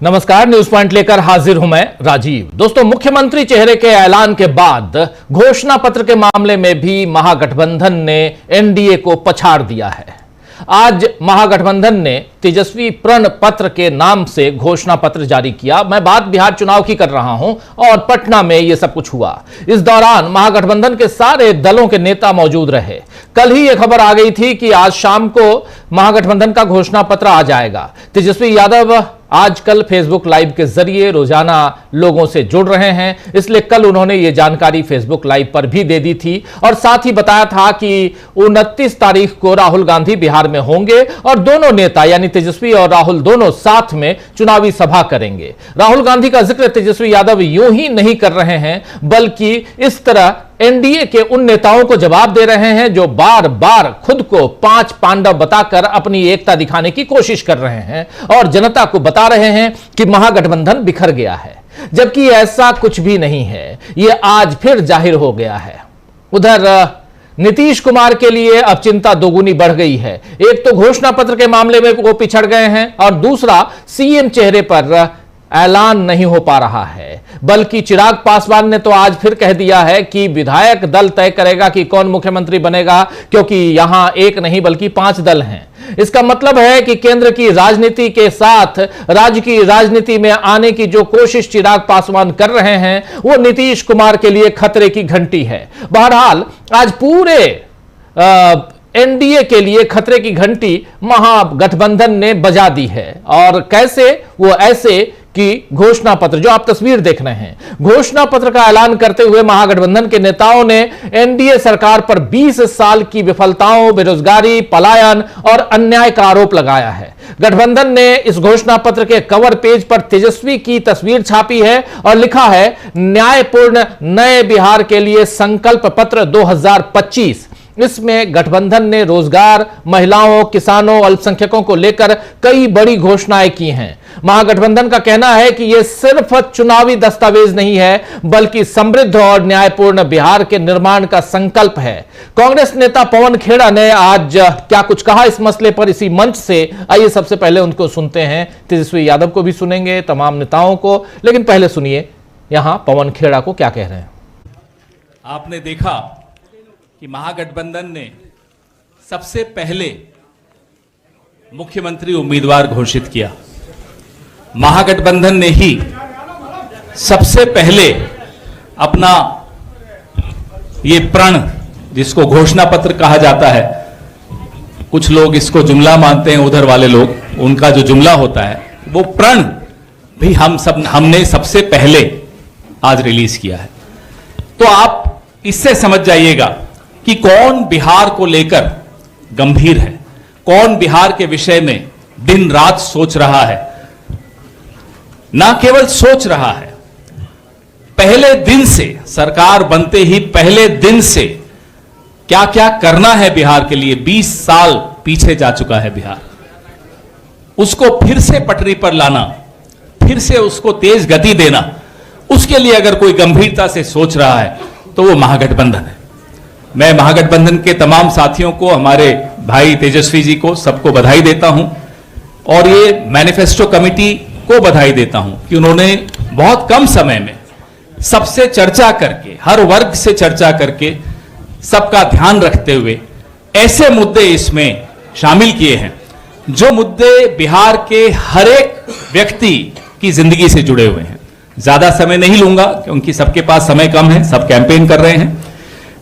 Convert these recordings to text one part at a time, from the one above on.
नमस्कार, news point लेकर हाजिर हूं मैं राजीव। दोस्तों, मुख्यमंत्री चेहरे के ऐलान के बाद घोषणा पत्र के मामले में भी महागठबंधन ने एनडीए को पछाड़ दिया है। आज महागठबंधन ने तेजस्वी प्रण पत्र के नाम से घोषणा पत्र जारी किया। मैं बात बिहार चुनाव की कर रहा हूं और पटना में यह सब कुछ हुआ। इस दौरान महागठबंधन के सारे दलों के नेता मौजूद रहे। कल ही यह खबर आ गई थी कि आज शाम को महागठबंधन का घोषणा पत्र आ जाएगा। तेजस्वी यादव आजकल फेसबुक लाइव के जरिए रोजाना लोगों से जुड़ रहे हैं, इसलिए कल उन्होंने ये जानकारी फेसबुक लाइव पर भी दे दी थी और साथ ही बताया था कि 29 तारीख को राहुल गांधी बिहार में होंगे और दोनों नेता यानी तेजस्वी और राहुल दोनों साथ में चुनावी सभा करेंगे। राहुल गांधी का जिक्र तेजस्वी यादव यूं ही नहीं कर रहे हैं, बल्कि इस तरह एनडीए के उन नेताओं को जवाब दे रहे हैं जो बार बार खुद को पांच पांडव बताकर अपनी एकता दिखाने की कोशिश कर रहे हैं और जनता को बता रहे हैं कि महागठबंधन बिखर गया है, जबकि ऐसा कुछ भी नहीं है। यह आज फिर जाहिर हो गया है। उधर नीतीश कुमार के लिए अब चिंता दोगुनी बढ़ गई है। एक तो घोषणा पत्र के मामले में वो पिछड़ गए हैं और दूसरा सीएम चेहरे पर ऐलान नहीं हो पा रहा है। बल्कि चिराग पासवान ने तो आज फिर कह दिया है कि विधायक दल तय करेगा कि कौन मुख्यमंत्री बनेगा, क्योंकि यहां एक नहीं बल्कि 5 दल हैं। इसका मतलब है कि केंद्र की राजनीति के साथ राज्य की राजनीति में आने की जो कोशिश चिराग पासवान कर रहे हैं वो नीतीश कुमार के लिए खतरे की घंटी है। बहरहाल आज पूरे एनडीए के लिए खतरे की घंटी महागठबंधन ने बजा दी है। और कैसे? वो ऐसे कि घोषणा पत्र जो आप तस्वीर देख रहे हैं, घोषणा पत्र का ऐलान करते हुए महागठबंधन के नेताओं ने एनडीए सरकार पर 20 साल की विफलताओं, बेरोजगारी, पलायन और अन्याय का आरोप लगाया है। गठबंधन ने इस घोषणा पत्र के कवर पेज पर तेजस्वी की तस्वीर छापी है और लिखा है, न्यायपूर्ण नए बिहार के लिए संकल्प पत्र 2025। इसमें गठबंधन ने रोजगार, महिलाओं, किसानों, अल्पसंख्यकों को लेकर कई बड़ी घोषणाएं की हैं। महागठबंधन का कहना है कि यह सिर्फ चुनावी दस्तावेज नहीं है, बल्कि समृद्ध और न्यायपूर्ण बिहार के निर्माण का संकल्प है। कांग्रेस नेता पवन खेड़ा ने आज क्या कुछ कहा इस मसले पर इसी मंच से, आइए सबसे पहले उनको सुनते हैं। तेजस्वी यादव को भी सुनेंगे, तमाम नेताओं को, लेकिन पहले सुनिए यहां पवन खेड़ा को क्या कह रहे हैं। आपने देखा कि महागठबंधन ने सबसे पहले मुख्यमंत्री उम्मीदवार घोषित किया। महागठबंधन ने ही सबसे पहले अपना ये प्रण, जिसको घोषणा पत्र कहा जाता है, कुछ लोग इसको जुमला मानते हैं, उधर वाले लोग, उनका जो जुमला होता है वो प्रण भी हमने सबसे पहले आज रिलीज किया है। तो आप इससे समझ जाइएगा कि कौन बिहार को लेकर गंभीर है, कौन बिहार के विषय में दिन रात सोच रहा है। ना केवल सोच रहा है, पहले दिन से, सरकार बनते ही पहले दिन से क्या क्या करना है बिहार के लिए, 20 साल पीछे जा चुका है बिहार, उसको फिर से पटरी पर लाना, फिर से उसको तेज गति देना, उसके लिए अगर कोई गंभीरता से सोच रहा है तो वो महागठबंधन है। मैं महागठबंधन के तमाम साथियों को, हमारे भाई तेजस्वी जी को, सबको बधाई देता हूं और ये मैनिफेस्टो कमेटी को बधाई देता हूं कि उन्होंने बहुत कम समय में सबसे चर्चा करके, हर वर्ग से चर्चा करके, सबका ध्यान रखते हुए ऐसे मुद्दे इसमें शामिल किए हैं जो मुद्दे बिहार के हर एक व्यक्ति की जिंदगी से जुड़े हुए हैं। ज्यादा समय नहीं लूंगा क्योंकि सबके पास समय कम है, सब कैंपेन कर रहे हैं।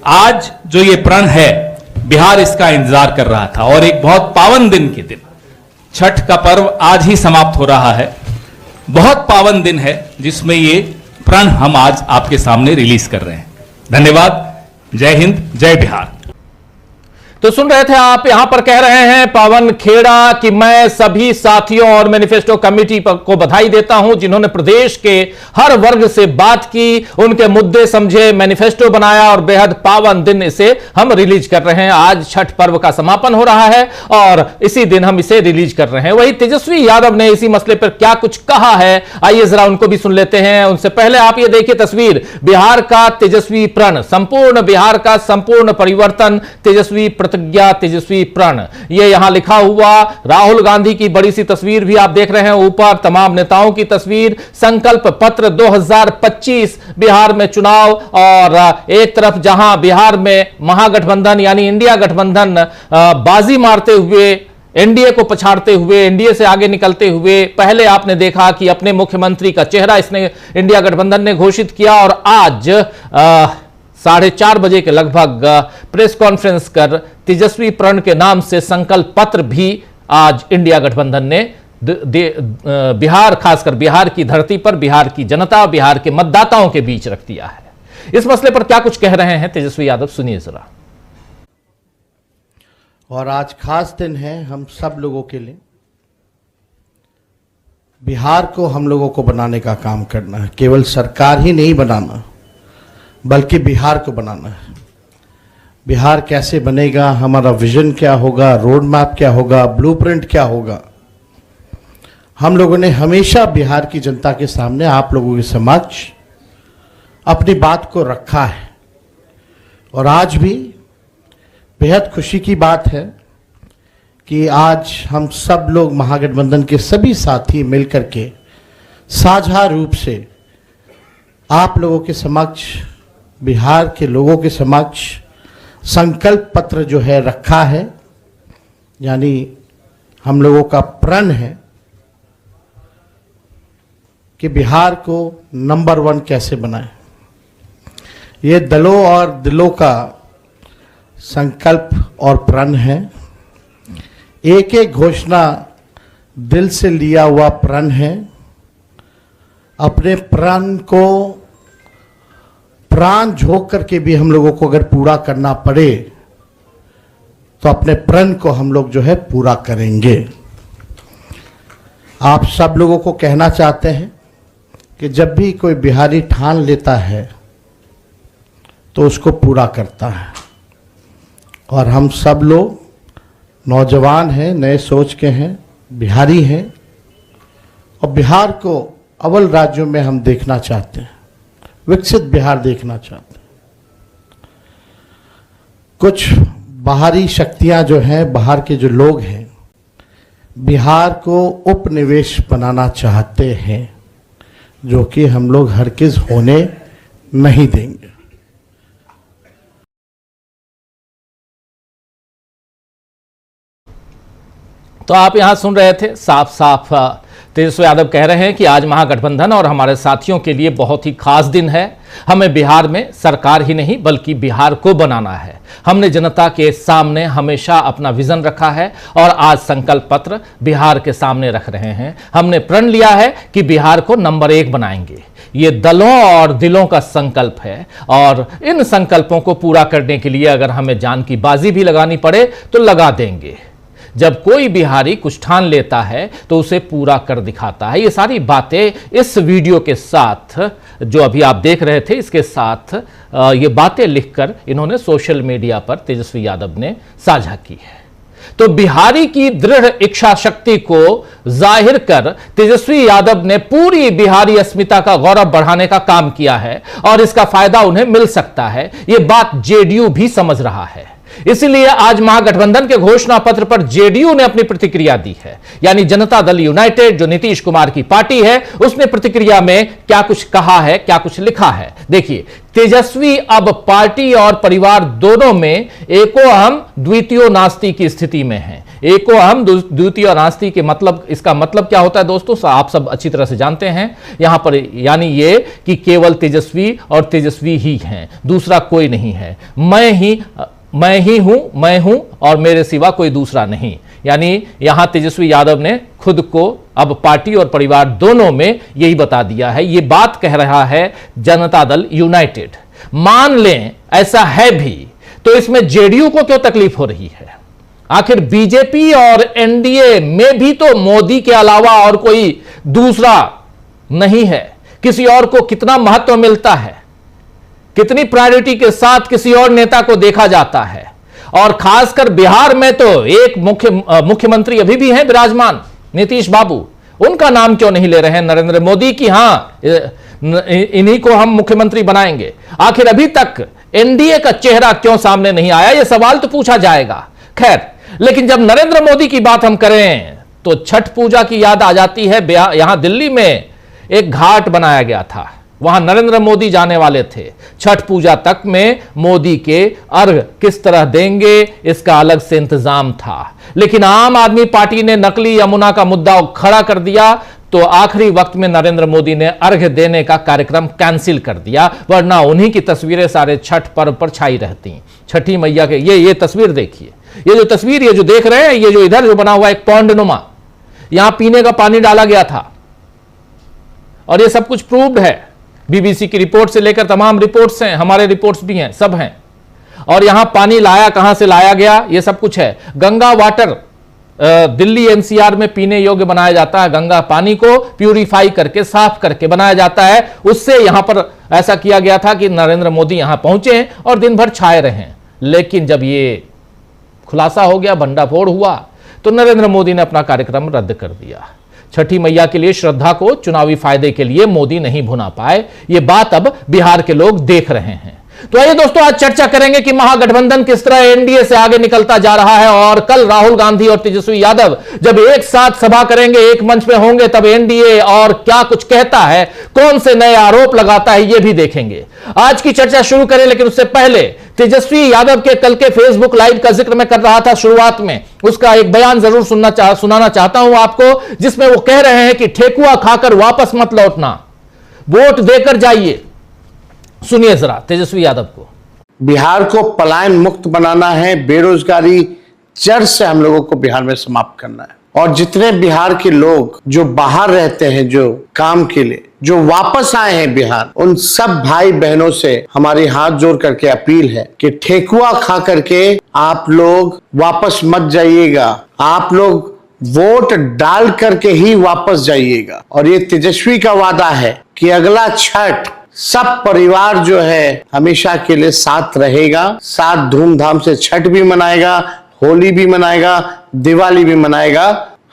आज जो ये प्रण है, बिहार इसका इंतजार कर रहा था और एक बहुत पावन दिन के दिन, छठ का पर्व आज ही समाप्त हो रहा है, बहुत पावन दिन है जिसमें ये प्रण हम आज आपके सामने रिलीज कर रहे हैं। धन्यवाद। जय हिंद, जय बिहार। तो सुन रहे थे आप, यहां पर कह रहे हैं पवन खेड़ा कि मैं सभी साथियों और मैनिफेस्टो कमेटी को बधाई देता हूं जिन्होंने प्रदेश के हर वर्ग से बात की, उनके मुद्दे समझे, मैनिफेस्टो बनाया और बेहद पावन दिन इसे हम रिलीज कर रहे हैं। आज छठ पर्व का समापन हो रहा है और इसी दिन हम इसे रिलीज कर रहे हैं। वही तेजस्वी यादव ने इसी मसले पर क्या कुछ कहा है, आइए जरा उनको भी सुन लेते हैं। उनसे पहले आप ये देखिए तस्वीर, बिहार का तेजस्वी प्रण, संपूर्ण बिहार का संपूर्ण परिवर्तन तेजस्वी प्रतिज्ञा तेजस्वी प्रण, ये यहां लिखा हुआ। राहुल गांधी की बड़ी सी तस्वीर भी आप देख रहे हैं ऊपर, तमाम नेताओं की तस्वीर। संकल्प पत्र 2025 बिहार में चुनाव, और एक तरफ जहां बिहार में महागठबंधन यानी इंडिया गठबंधन बाजी मारते हुए, एनडीए को पछाड़ते हुए, एनडीए से आगे निकलते हुए, पहले आपने देखा कि अपने मुख्यमंत्री का चेहरा इसने इंडिया गठबंधन ने घोषित किया, और आज 4:30 बजे के लगभग प्रेस कॉन्फ्रेंस कर तेजस्वी प्रण के नाम से संकल्प पत्र भी आज इंडिया गठबंधन ने बिहार, खासकर बिहार की धरती पर बिहार की जनता, बिहार के मतदाताओं के बीच रख दिया है। इस मसले पर क्या कुछ कह रहे हैं तेजस्वी यादव, सुनिए जरा। और आज खास दिन है हम सब लोगों के लिए। बिहार को हम लोगों को बनाने का काम करना है, केवल सरकार ही नहीं बनाना बल्कि बिहार को बनाना है। बिहार कैसे बनेगा, हमारा विजन क्या होगा, रोड मैप क्या होगा, ब्लूप्रिंट क्या होगा, हम लोगों ने हमेशा बिहार की जनता के सामने, आप लोगों के समक्ष अपनी बात को रखा है। और आज भी बेहद खुशी की बात है कि आज हम सब लोग महागठबंधन के सभी साथी मिलकर के साझा रूप से आप लोगों के समक्ष, बिहार के लोगों के समक्ष संकल्प पत्र जो है रखा है, यानी हम लोगों का प्रण है कि बिहार को नंबर 1 कैसे बनाएं। ये दलों और दिलों का संकल्प और प्रण है। एक एक घोषणा दिल से लिया हुआ प्रण है। अपने प्रण को प्राण झोंक करके भी हम लोगों को अगर पूरा करना पड़े तो अपने प्रण को हम लोग जो है पूरा करेंगे। आप सब लोगों को कहना चाहते हैं कि जब भी कोई बिहारी ठान लेता है तो उसको पूरा करता है। और हम सब लोग नौजवान हैं, नए सोच के हैं, बिहारी हैं, और बिहार को अव्वल राज्यों में हम देखना चाहते हैं, विकसित बिहार देखना चाहते हैं। कुछ बाहरी शक्तियां जो हैं, बाहर के जो लोग हैं, बिहार को उपनिवेश बनाना चाहते हैं, जो कि हम लोग हरगिज होने नहीं देंगे। तो आप यहां सुन रहे थे, साफ साफ तेजस्वी यादव कह रहे हैं कि आज महागठबंधन और हमारे साथियों के लिए बहुत ही खास दिन है। हमें बिहार में सरकार ही नहीं बल्कि बिहार को बनाना है। हमने जनता के सामने हमेशा अपना विजन रखा है और आज संकल्प पत्र बिहार के सामने रख रहे हैं। हमने प्रण लिया है कि बिहार को नंबर 1 बनाएंगे। ये दलों और दिलों का संकल्प है, और इन संकल्पों को पूरा करने के लिए अगर हमें जान की बाजी भी लगानी पड़े तो लगा देंगे। जब कोई बिहारी कुछ ठान लेता है तो उसे पूरा कर दिखाता है। ये सारी बातें इस वीडियो के साथ जो अभी आप देख रहे थे, इसके साथ ये बातें लिखकर इन्होंने सोशल मीडिया पर तेजस्वी यादव ने साझा की है। तो बिहारी की दृढ़ इच्छा शक्ति को जाहिर कर तेजस्वी यादव ने पूरी बिहारी अस्मिता का गौरव बढ़ाने का काम किया है, और इसका फायदा उन्हें मिल सकता है। यह बात जेडीयू भी समझ रहा है। इसीलिए आज महागठबंधन के घोषणा पत्र पर जेडीयू ने अपनी प्रतिक्रिया दी है, यानी जनता दल यूनाइटेड जो नीतीश कुमार की पार्टी है, उसने प्रतिक्रिया में क्या कुछ कहा है, क्या कुछ लिखा है, देखिए। तेजस्वी अब पार्टी और परिवार दोनों में एको अहम द्वितीयो नास्ति की स्थिति में है। एको अहम द्वितीय नास्ति के मतलब, इसका मतलब क्या होता है दोस्तों, आप सब अच्छी तरह से जानते हैं। यहां पर यानी ये कि केवल तेजस्वी और तेजस्वी ही हैं, दूसरा कोई नहीं है। मैं हूं और मेरे सिवा कोई दूसरा नहीं। यानी यहां तेजस्वी यादव ने खुद को अब पार्टी और परिवार दोनों में यही बता दिया है। यह बात कह रहा है जनता दल यूनाइटेड। मान लें ऐसा है भी, तो इसमें जेडीयू को क्यों तकलीफ हो रही है? आखिर बीजेपी और एनडीए में भी तो मोदी के अलावा और कोई दूसरा नहीं है। किसी और को कितना महत्व मिलता है, कितनी प्रायोरिटी के साथ किसी और नेता को देखा जाता है। और खासकर बिहार में तो एक मुख्यमंत्री अभी भी हैं विराजमान, नीतीश बाबू। उनका नाम क्यों नहीं ले रहे हैं नरेंद्र मोदी की? हां, इन्हीं को हम मुख्यमंत्री बनाएंगे। आखिर अभी तक एनडीए का चेहरा क्यों सामने नहीं आया, यह सवाल तो पूछा जाएगा। खैर, लेकिन जब नरेंद्र मोदी की बात हम करें तो छठ पूजा की याद आ जाती है। यहां दिल्ली में एक घाट बनाया गया था, वहां नरेंद्र मोदी जाने वाले थे। छठ पूजा तक में मोदी के अर्घ किस तरह देंगे इसका अलग से इंतजाम था, लेकिन आम आदमी पार्टी ने नकली यमुना का मुद्दा खड़ा कर दिया, तो आखिरी वक्त में नरेंद्र मोदी ने अर्घ देने का कार्यक्रम कैंसिल कर दिया, वरना उन्हीं की तस्वीरें सारे छठ पर्व पर छाई रहती। छठी मैया के ये तस्वीर देखिए, ये जो तस्वीर ये जो देख रहे हैं, ये जो इधर जो बना हुआ एक पौंड नुमा, यहां पीने का पानी डाला गया था और ये सब कुछ प्रूव्ड है। बीबीसी की रिपोर्ट से लेकर तमाम रिपोर्ट्स हैं, हमारे रिपोर्ट्स भी हैं, सब हैं। और यहां पानी लाया कहां से लाया गया ये सब कुछ है। गंगा वाटर दिल्ली एनसीआर में पीने योग्य बनाया जाता है। गंगा पानी को प्यूरिफाई करके साफ करके बनाया जाता है। उससे यहां पर ऐसा किया गया था कि नरेंद्र मोदी यहां पहुंचे और दिन भर छाए रहे। लेकिन जब ये खुलासा हो गया, भंडाफोड़ हुआ, तो नरेंद्र मोदी ने अपना कार्यक्रम रद्द कर दिया। छठी मैया के लिए श्रद्धा को चुनावी फायदे के लिए मोदी नहीं भुना पाए, ये बात अब बिहार के लोग देख रहे हैं। तो आइए दोस्तों, आज चर्चा करेंगे कि महागठबंधन किस तरह एनडीए से आगे निकलता जा रहा है। और कल राहुल गांधी और तेजस्वी यादव जब एक साथ सभा करेंगे, एक मंच पे होंगे, तब एनडीए और क्या कुछ कहता है, कौन से नए आरोप लगाता है, ये भी देखेंगे। आज की चर्चा शुरू करें, लेकिन उससे पहले तेजस्वी यादव के कल के फेसबुक लाइव का जिक्र मैं कर रहा था शुरुआत में, उसका एक बयान जरूर सुनाना चाहता हूं आपको, जिसमें वो कह रहे हैं कि ठेकुआ खाकर वापस मत लौटना, वोट देकर जाइए। सुनिए जरा तेजस्वी यादव को। बिहार को पलायन मुक्त बनाना है, बेरोजगारी जड़ से हम लोगों को बिहार में समाप्त करना है। और जितने बिहार के लोग जो बाहर रहते हैं, जो काम के लिए जो वापस आए हैं बिहार, उन सब भाई बहनों से हमारी हाथ जोड़ करके अपील है कि ठेकुआ खा करके आप लोग वापस मत जाइएगा, आप लोग वोट डाल करके ही वापस जाइएगा। और ये तेजस्वी का वादा है कि अगला छठ सब परिवार जो है हमेशा के लिए साथ रहेगा, साथ धूमधाम से छठ भी मनाएगा, होली भी मनाएगा, दिवाली भी मनाएगा।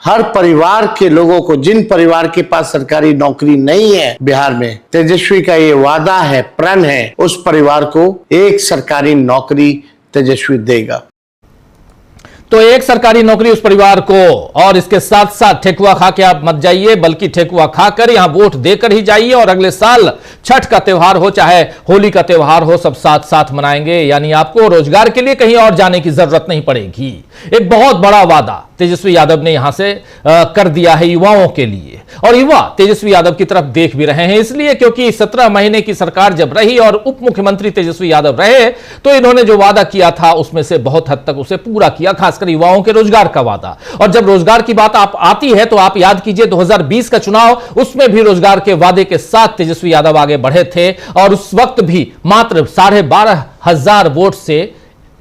हर परिवार के लोगों को, जिन परिवार के पास सरकारी नौकरी नहीं है बिहार में, तेजस्वी का ये वादा है, प्रण है, उस परिवार को एक सरकारी नौकरी तेजस्वी देगा। तो एक सरकारी नौकरी उस परिवार को, और इसके साथ साथ ठेकुआ खा के आप मत जाइए, बल्कि ठेकुआ खाकर यहां वोट देकर ही जाइए। और अगले साल छठ का त्यौहार हो चाहे होली का त्यौहार हो, सब साथ साथ मनाएंगे। यानी आपको रोजगार के लिए कहीं और जाने की जरूरत नहीं पड़ेगी। एक बहुत बड़ा वादा तेजस्वी यादव ने यहां से कर दिया है युवाओं के लिए, और युवा तेजस्वी यादव की तरफ देख भी रहे हैं, इसलिए क्योंकि 17 महीने की सरकार जब रही और उप मुख्यमंत्री तेजस्वी यादव रहे, तो इन्होंने जो वादा किया था उसमें से बहुत हद तक उसे पूरा किया, खासकर युवाओं के रोजगार का वादा। और जब रोजगार की बात आप आती है तो आप याद कीजिए 2020 का चुनाव, उसमें भी रोजगार के वादे के साथ तेजस्वी यादव आगे बढ़े थे, और उस वक्त भी मात्र 12,500 वोट से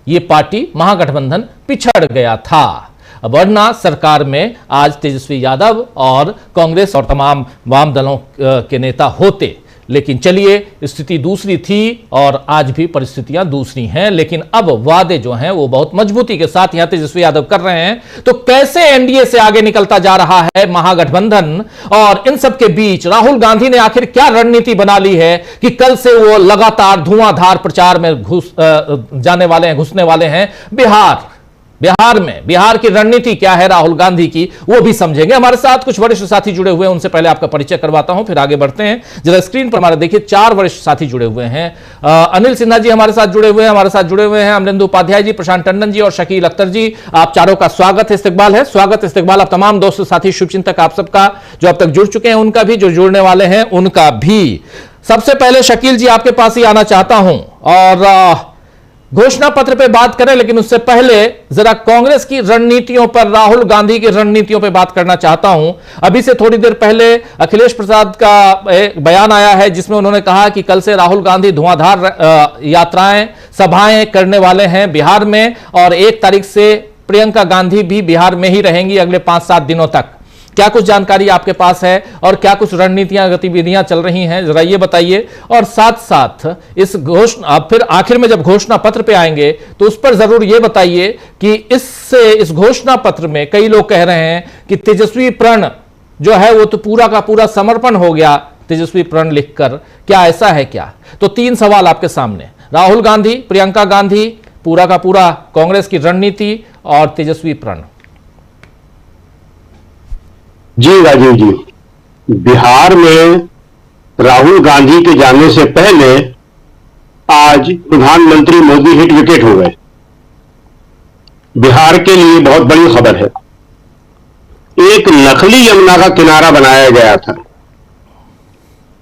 यह पार्टी महागठबंधन पिछड़ गया था। वरना सरकार में आज तेजस्वी यादव और कांग्रेस और तमाम वाम दलों के नेता होते। लेकिन चलिए, स्थिति दूसरी थी और आज भी परिस्थितियां दूसरी हैं, लेकिन अब वादे जो हैं वो बहुत मजबूती के साथ यहां तेजस्वी यादव कर रहे हैं। तो कैसे एनडीए से आगे निकलता जा रहा है महागठबंधन, और इन सब के बीच राहुल गांधी ने आखिर क्या रणनीति बना ली है कि कल से वो लगातार धुआंधार प्रचार में घुसने वाले हैं बिहार में। बिहार की रणनीति क्या है राहुल गांधी की, वो भी समझेंगे। हमारे साथ कुछ वरिष्ठ साथी जुड़े हुए हैं, उनसे पहले आपका परिचय करवाता हूं, फिर आगे बढ़ते हैं। जरा स्क्रीन पर हमारे देखिए 4 वरिष्ठ साथी जुड़े हुए हैं। अनिल सिन्हा जी हमारे साथ जुड़े हुए हैं, अमरिंदर उपाध्याय जी, प्रशांत टंडन जी और शकील अख्तर जी। आप चारों का स्वागत इस्तकबाल है। आप तमाम दोस्त साथी शुभचिंतक आप सबका, जो अब तक जुड़ चुके हैं उनका भी, जो जुड़ने वाले हैं उनका भी। सबसे पहले शकील जी आपके पास ही आना चाहता हूं और घोषणा पत्र पे बात करें, लेकिन उससे पहले जरा कांग्रेस की रणनीतियों पर, राहुल गांधी की रणनीतियों पे बात करना चाहता हूं। अभी से थोड़ी देर पहले अखिलेश प्रसाद का एक बयान आया है, जिसमें उन्होंने कहा कि कल से राहुल गांधी धुआंधार यात्राएं, सभाएं करने वाले हैं बिहार में, और 1 तारीख से प्रियंका गांधी भी बिहार में ही रहेंगी अगले 5-7 दिनों तक। क्या कुछ जानकारी आपके पास है और क्या कुछ रणनीतियां, गतिविधियां चल रही हैं, जरा ये बताइए। और साथ साथ इस घोषणा, फिर आखिर में जब घोषणा पत्र पे आएंगे तो उस पर जरूर ये बताइए कि इस घोषणा पत्र में कई लोग कह रहे हैं कि तेजस्वी प्रण जो है वो तो पूरा का पूरा समर्पण हो गया तेजस्वी प्रण लिखकर, क्या ऐसा है क्या? तो 3 सवाल आपके सामने। राहुल गांधी, प्रियंका गांधी, पूरा का पूरा कांग्रेस की रणनीति और तेजस्वी प्रण। जी राजीव जी, बिहार में राहुल गांधी के जाने से पहले आज प्रधानमंत्री मोदी हिट विकेट हो गए। बिहार के लिए बहुत बड़ी खबर है। एक नकली यमुना का किनारा बनाया गया था।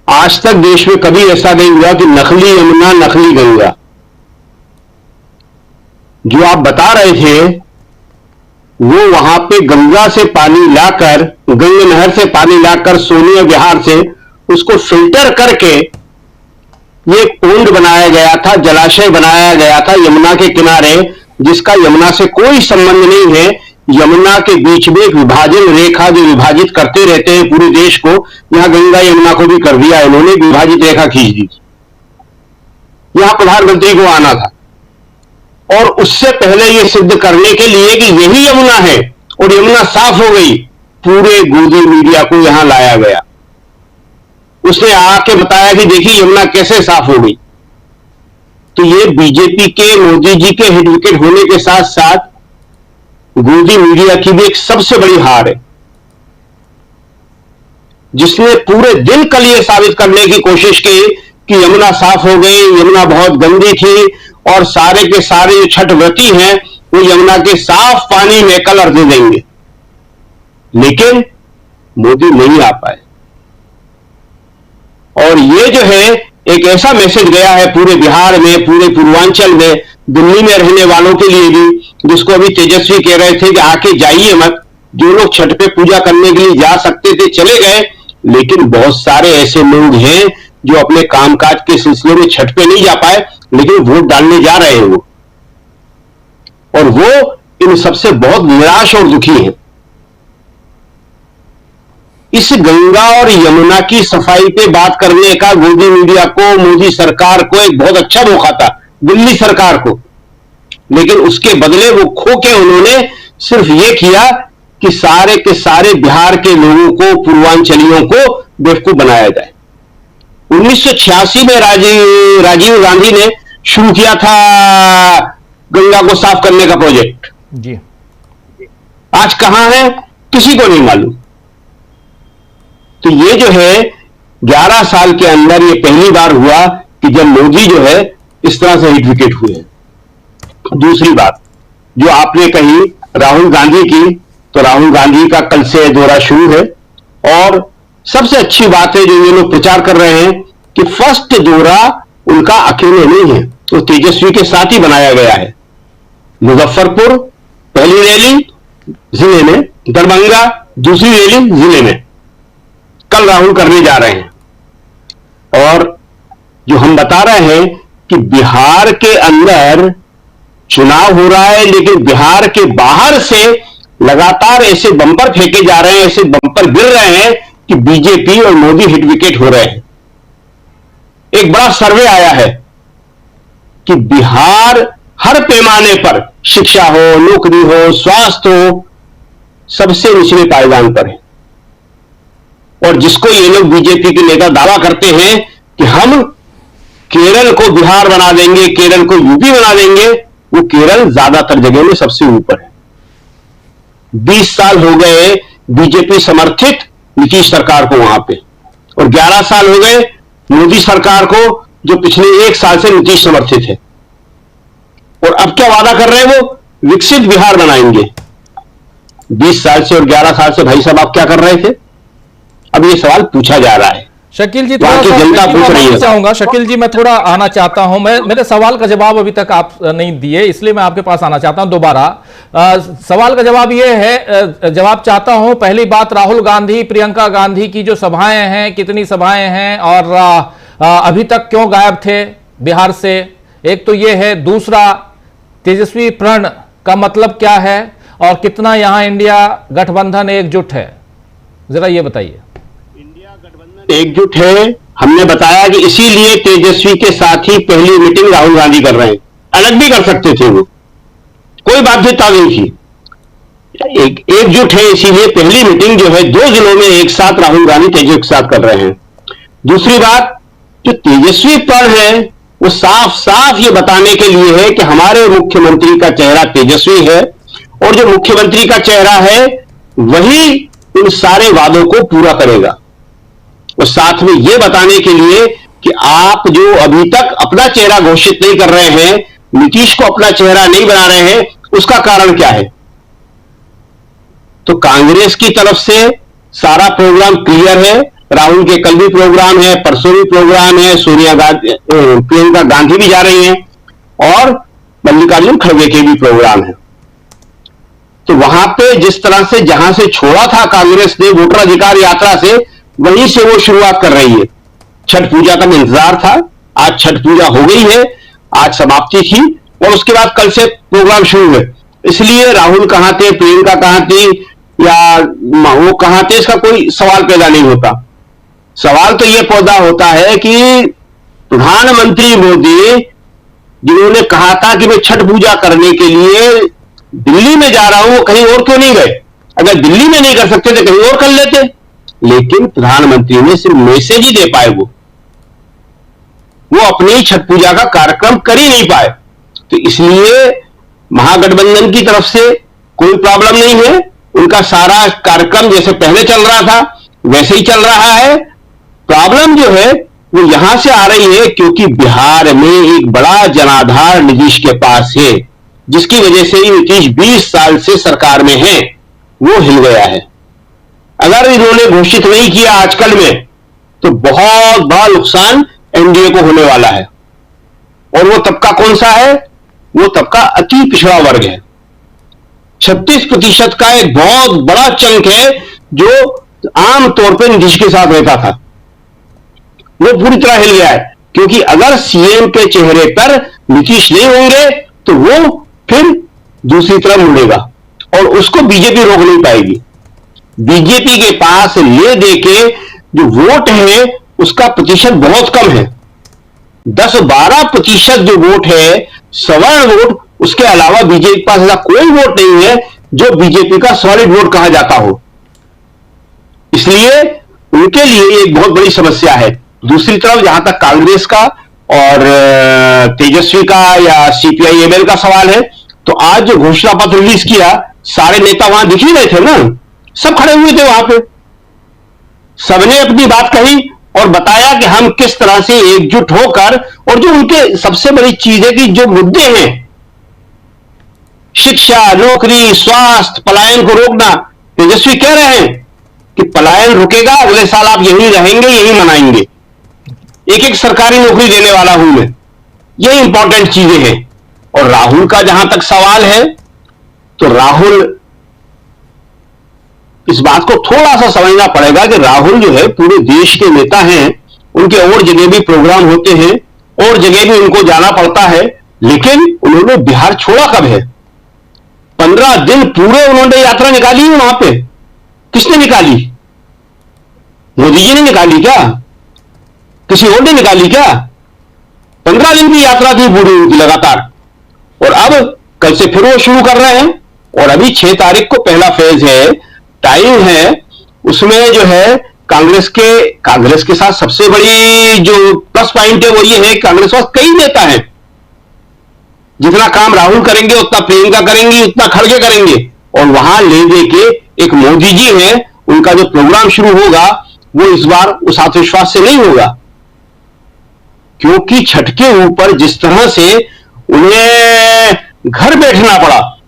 आज तक देश में कभी ऐसा नहीं हुआ कि नकली यमुना, नकली गंगा। जो आप बता रहे थे वो वहां पे गंगा से पानी लाकर, गंगा नहर से पानी लाकर सोनिया बिहार से उसको फिल्टर करके ये कुंड बनाया गया था, जलाशय बनाया गया था यमुना के किनारे, जिसका यमुना से कोई संबंध नहीं है। यमुना के बीच में एक विभाजन रेखा जो विभाजित करते रहते हैं पूरे देश को, यहां गंगा यमुना को भी कर दिया इन्होंने, विभाजित रेखा खींच दी। यहां प्रधानमंत्री को आना था और उससे पहले यह सिद्ध करने के लिए कि यही यमुना है और यमुना साफ हो गई, पूरे गोदी मीडिया को यहां लाया गया। उसने आके बताया कि देखिए यमुना कैसे साफ हो गई। तो ये बीजेपी के, मोदी जी के हिट विकेट होने के साथ साथ गोदी मीडिया की भी एक सबसे बड़ी हार है, जिसने पूरे दिन कल ये साबित करने की कोशिश की कि यमुना साफ हो गई, यमुना बहुत गंदी थी और सारे के सारे जो छठ व्रती हैं वो यमुना के साफ पानी में कल अर्घ्य देंगे। लेकिन मोदी नहीं आ पाए और ये जो है एक ऐसा मैसेज गया है पूरे बिहार में, पूरे पूर्वांचल में, दिल्ली में रहने वालों के लिए भी, जिसको अभी तेजस्वी कह रहे थे कि आके जाइए मत। जो लोग छठ पे पूजा करने के लिए जा सकते थे चले गए, लेकिन बहुत सारे ऐसे लोग हैं जो अपने कामकाज के सिलसिले में छठ पे नहीं जा पाए, लेकिन वोट डालने जा रहे हैं वो, और वो इन सबसे बहुत निराश और दुखी हैं। इस गंगा और यमुना की सफाई पे बात करने का गोदी मीडिया को, मोदी सरकार को एक बहुत अच्छा मौका था, दिल्ली सरकार को, लेकिन उसके बदले वो खो के उन्होंने सिर्फ ये किया कि सारे के सारे बिहार के लोगों को, पूर्वांचलियों को बेवकूफ बनाया जाए। 1986 में राजीव गांधी ने शुरू किया था गंगा को साफ करने का प्रोजेक्ट जी। आज कहां है किसी को नहीं मालूम। तो ये जो है 11 साल के अंदर ये पहली बार हुआ कि जब मोदी जो है इस तरह से हिट विकेट हुए। दूसरी बात जो आपने कही राहुल गांधी की, तो राहुल गांधी का कल से दौरा शुरू है और सबसे अच्छी बात है जो ये लोग प्रचार कर रहे हैं कि फर्स्ट दौरा उनका अकेले नहीं है, तो तेजस्वी के साथ ही बनाया गया है। मुजफ्फरपुर पहली रैली जिले में, दरभंगा दूसरी रैली जिले में कल राहुल करने जा रहे हैं। और जो हम बता रहे हैं कि बिहार के अंदर चुनाव हो रहा है, लेकिन बिहार के बाहर से लगातार ऐसे बम्पर फेंके जा रहे हैं, ऐसे बम्पर गिर रहे हैं कि बीजेपी और मोदी हिट विकेट हो रहे हैं। एक बड़ा सर्वे आया है कि बिहार हर पैमाने पर, शिक्षा हो, नौकरी हो, स्वास्थ्य हो, सबसे निचले पायदान पर है। और जिसको ये लोग बीजेपी के नेता दावा करते हैं कि हम केरल को बिहार बना देंगे, केरल को यूपी बना देंगे, वो केरल ज्यादातर जगह में सबसे ऊपर है। 20 साल हो गए बीजेपी समर्थित नीतीश सरकार को वहां पे, और 11 साल हो गए मोदी सरकार को जो पिछले 1 साल से नीतीश समर्थित है। और अब क्या वादा कर रहे हैं वो? विकसित बिहार बनाएंगे। 20 साल से और 11 साल से भाई साहब आप क्या कर रहे थे? अब ये सवाल पूछा जा रहा है। शकील जी, वहां की जनता पूछ रही है। चाहूंगा शकील जी, मैं थोड़ा आना चाहता हूं। मेरे सवाल का जवाब अभी तक आप नहीं दिए, इसलिए मैं आपके पास आना चाहता हूं दोबारा। सवाल का जवाब ये है, जवाब चाहता हूं। पहली बात, राहुल गांधी, प्रियंका गांधी की जो सभाएं हैं, कितनी सभाएं हैं और अभी तक क्यों गायब थे बिहार से, एक तो ये है। दूसरा, तेजस्वी प्रण का मतलब क्या है और कितना यहां इंडिया गठबंधन एकजुट है, जरा ये बताइए। एकजुट है, हमने बताया कि इसीलिए तेजस्वी के साथ ही पहली मीटिंग राहुल गांधी कर रहे हैं। अलग भी कर सकते थे, वो कोई बाध्यता नहीं थी। एकजुट है, इसीलिए पहली मीटिंग जो है 2 जिलों में एक साथ राहुल गांधी तेजस्वी के साथ कर रहे हैं। दूसरी बात, जो तेजस्वी प्रण है वो साफ साफ ये बताने के लिए है कि हमारे मुख्यमंत्री का चेहरा तेजस्वी है और जो मुख्यमंत्री का चेहरा है वही इन सारे वादों को पूरा करेगा। और साथ में यह बताने के लिए कि आप जो अभी तक अपना चेहरा घोषित नहीं कर रहे हैं, नीतीश को अपना चेहरा नहीं बना रहे हैं, उसका कारण क्या है? तो कांग्रेस की तरफ से सारा प्रोग्राम क्लियर है। राहुल के कल भी प्रोग्राम है, परसों भी प्रोग्राम है, सोनिया गांधी, प्रियंका गांधी भी जा रही हैं और मल्लिकार्जुन खड़गे के भी प्रोग्राम है। तो वहां पे जिस तरह से जहां से छोड़ा था कांग्रेस ने वोटर अधिकार यात्रा से, वहीं से वो शुरुआत कर रही है। छठ पूजा का इंतजार था, आज छठ पूजा हो गई है, आज समाप्ति थी और उसके बाद कल से प्रोग्राम शुरू है। इसलिए राहुल कहां थे, प्रियंका कहां थी या वो कहां थे, इसका कोई सवाल पैदा नहीं होता। सवाल तो यह पैदा होता है कि प्रधानमंत्री मोदी जिन्होंने कहा था कि मैं छठ पूजा करने के लिए दिल्ली में जा रहा हूं, वो कहीं और क्यों नहीं गए? अगर दिल्ली में नहीं कर सकते तो कहीं और कर लेते। लेकिन प्रधानमंत्री ने सिर्फ मैसेज ही दे पाए, वो अपनी छठ पूजा का कार्यक्रम कर ही नहीं पाए। तो इसलिए महागठबंधन की तरफ से कोई प्रॉब्लम नहीं है, उनका सारा कार्यक्रम जैसे पहले चल रहा था वैसे ही चल रहा है। प्रॉब्लम जो है वो यहां से आ रही है क्योंकि बिहार में एक बड़ा जनाधार नीतीश के पास है, जिसकी वजह से नीतीश 20 साल से सरकार में है, वो हिल गया है। अगर इन्होंने घोषित नहीं किया आजकल में तो बहुत बड़ा नुकसान एनडीए को होने वाला है। और वो तबका कौन सा है? वो तबका अति पिछड़ा वर्ग है। 36% का एक बहुत बड़ा चंक है जो आमतौर पर नीतीश के साथ रहता था, वो पूरी तरह हिल गया है। क्योंकि अगर सीएम के चेहरे पर नीतीश नहीं होंगे तो वो फिर दूसरी तरफ मुड़ेगा और उसको बीजेपी रोक नहीं पाएगी। बीजेपी के पास ले दे के जो वोट है उसका प्रतिशत बहुत कम है, 10-12% जो वोट है सवर्ण वोट, उसके अलावा बीजेपी के पास ऐसा कोई वोट नहीं है जो बीजेपी का सॉलिड वोट कहा जाता हो। इसलिए उनके लिए एक बहुत बड़ी समस्या है। दूसरी तरफ जहां तक कांग्रेस का और तेजस्वी का या सीपीआई-एमएल का सवाल है, तो आज जो घोषणा पत्र रिलीज किया, सारे नेता वहां दिख ही रहे थे ना, सब खड़े हुए थे वहां पे, सबने अपनी बात कही और बताया कि हम किस तरह से एकजुट होकर, और जो उनके सबसे बड़ी चीज है कि जो मुद्दे हैं शिक्षा, नौकरी, स्वास्थ्य, पलायन को रोकना, तेजस्वी कह रहे हैं कि पलायन रुकेगा, अगले साल आप यहीं रहेंगे, यहीं मनाएंगे, एक सरकारी नौकरी देने वाला हूं मैं। ये इंपॉर्टेंट चीजें हैं। और राहुल का जहां तक सवाल है, तो राहुल, इस बात को थोड़ा सा समझना पड़ेगा कि राहुल जो है पूरे देश के नेता हैं, उनके और जगह भी प्रोग्राम होते हैं और जगह भी उनको जाना पड़ता है, लेकिन उन्होंने बिहार छोड़ा कब है? 15 दिन पूरे उन्होंने यात्रा निकाली है वहां पे। किसने निकाली? मोदी जी ने निकाली क्या? किसी और ने निकाली क्या? 15 दिन की यात्रा थी पूरी उनकी लगातार, और अब कल से फिर वो शुरू कर रहे हैं। और अभी 6 तारीख को पहला फेज है, टाइम है, उसमें जो है कांग्रेस के साथ सबसे बड़ी जो प्लस पॉइंट है वो ये है, कांग्रेस के पास कई नेता हैं। जितना काम राहुल करेंगे उतना प्रियंका करेंगी, उतना खड़गे करेंगे, और वहां ले दे के एक मोदी जी हैं, उनका जो प्रोग्राम शुरू होगा वो इस बार उस आत्मविश्वास से नहीं होगा, क्योंकि छठ के ऊपर जिस तरह से उन्हें घर बैठना पड़ा,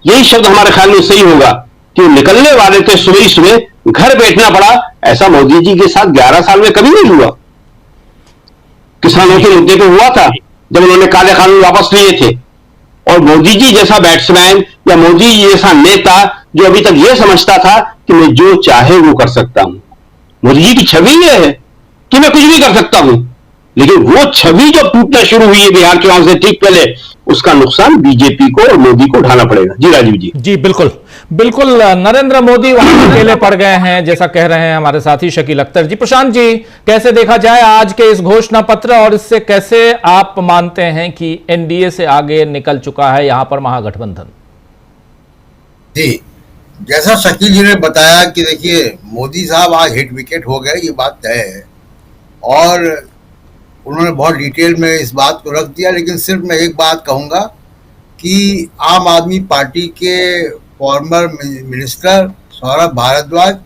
यही शब्द हमारे ख्याल में सही होगा कि निकलने वाले थे सुबह ही सुबह, घर बैठना पड़ा। ऐसा मोदी जी के साथ 11 साल में कभी नहीं हुआ। किसानों के मुद्दे पे हुआ था जब उन्होंने काले कानून वापस लिए थे, और मोदी जी जैसा बैट्समैन या मोदी जी जैसा नेता जो अभी तक यह समझता था कि मैं जो चाहे वो कर सकता हूं, मोदी जी की छवि यह है कि मैं कुछ भी कर सकता हूं, लेकिन वो छवि जो टूटना शुरू हुई है बिहार चुनाव से ठीक पहले, उसका नुकसान बीजेपी को और मोदी को उठाना पड़ेगा। जी राजीव जी। जी बिल्कुल बिल्कुल। नरेंद्र मोदी वहां अकेले पड़ गए हैं, जैसा कह रहे हैं हमारे साथी शकील अख्तर जी। प्रशांत जी, कैसे देखा जाए आज के इस घोषणा पत्र, और इससे कैसे आप मानते हैं कि एनडीए से आगे निकल चुका है यहां पर महागठबंधन? जी, जैसा शकील जी ने बताया कि देखिए मोदी साहब आज हिट विकेट हो गए, ये बात तय है। और उन्होंने बहुत डिटेल में इस बात को रख दिया, लेकिन सिर्फ मैं एक बात कहूँगा कि आम आदमी पार्टी के फॉर्मर मिनिस्टर सौरभ भारद्वाज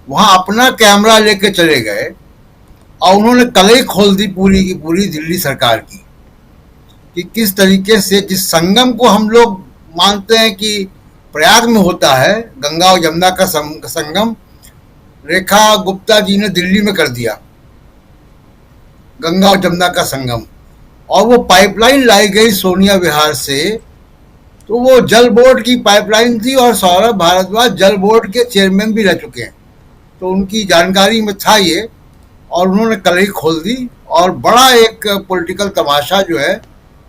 वहाँ अपना कैमरा लेके चले गए और उन्होंने कलई खोल दी पूरी की पूरी दिल्ली सरकार की, कि किस तरीके से जिस संगम को हम लोग मानते हैं कि प्रयाग में होता है, गंगा और यमुना का संगम, रेखा गुप्ता जी ने दिल्ली में कर दिया गंगा और जमुना का संगम, और वो पाइपलाइन लाई गई सोनिया विहार से, तो वो जल बोर्ड की पाइपलाइन थी और सौरभ भारद्वाज जल बोर्ड के चेयरमैन भी रह चुके हैं, तो उनकी जानकारी में था ये, और उन्होंने कलई खोल दी और बड़ा एक पॉलिटिकल तमाशा जो है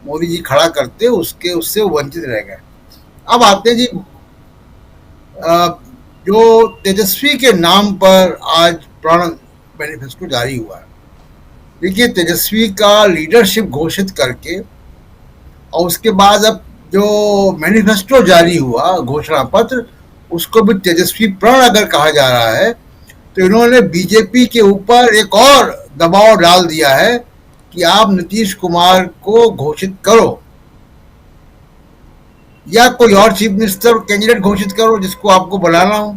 मोदी जी खड़ा करते उससे वंचित रह गए। अब आते जी जो तेजस्वी के नाम पर आज प्रण मैनिफेस्टो जारी हुआ है। देखिए, तेजस्वी का लीडरशिप घोषित करके और उसके बाद अब जो मैनिफेस्टो जारी हुआ घोषणा पत्र, उसको भी तेजस्वी प्रण अगर कहा जा रहा है, तो इन्होंने बीजेपी के ऊपर एक और दबाव डाल दिया है कि आप नीतीश कुमार को घोषित करो या कोई और चीफ मिनिस्टर कैंडिडेट घोषित करो जिसको आपको बनाना हो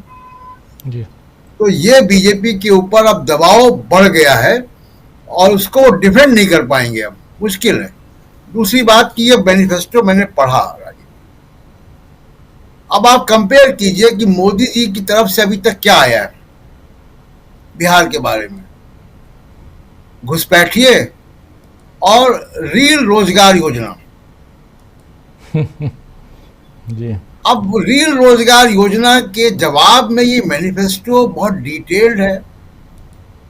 जी। तो ये बीजेपी के ऊपर अब दबाव बढ़ गया है और उसको डिफेंड नहीं कर पाएंगे, अब मुश्किल है। दूसरी बात कि ये मैनिफेस्टो मैंने पढ़ा राजीव, अब आप कंपेयर कीजिए कि मोदी जी की तरफ से अभी तक क्या आया है बिहार के बारे में, घुसपैठिए और रील रोजगार योजना। जी। अब रील रोजगार योजना के जवाब में ये मैनिफेस्टो बहुत डिटेल्ड है,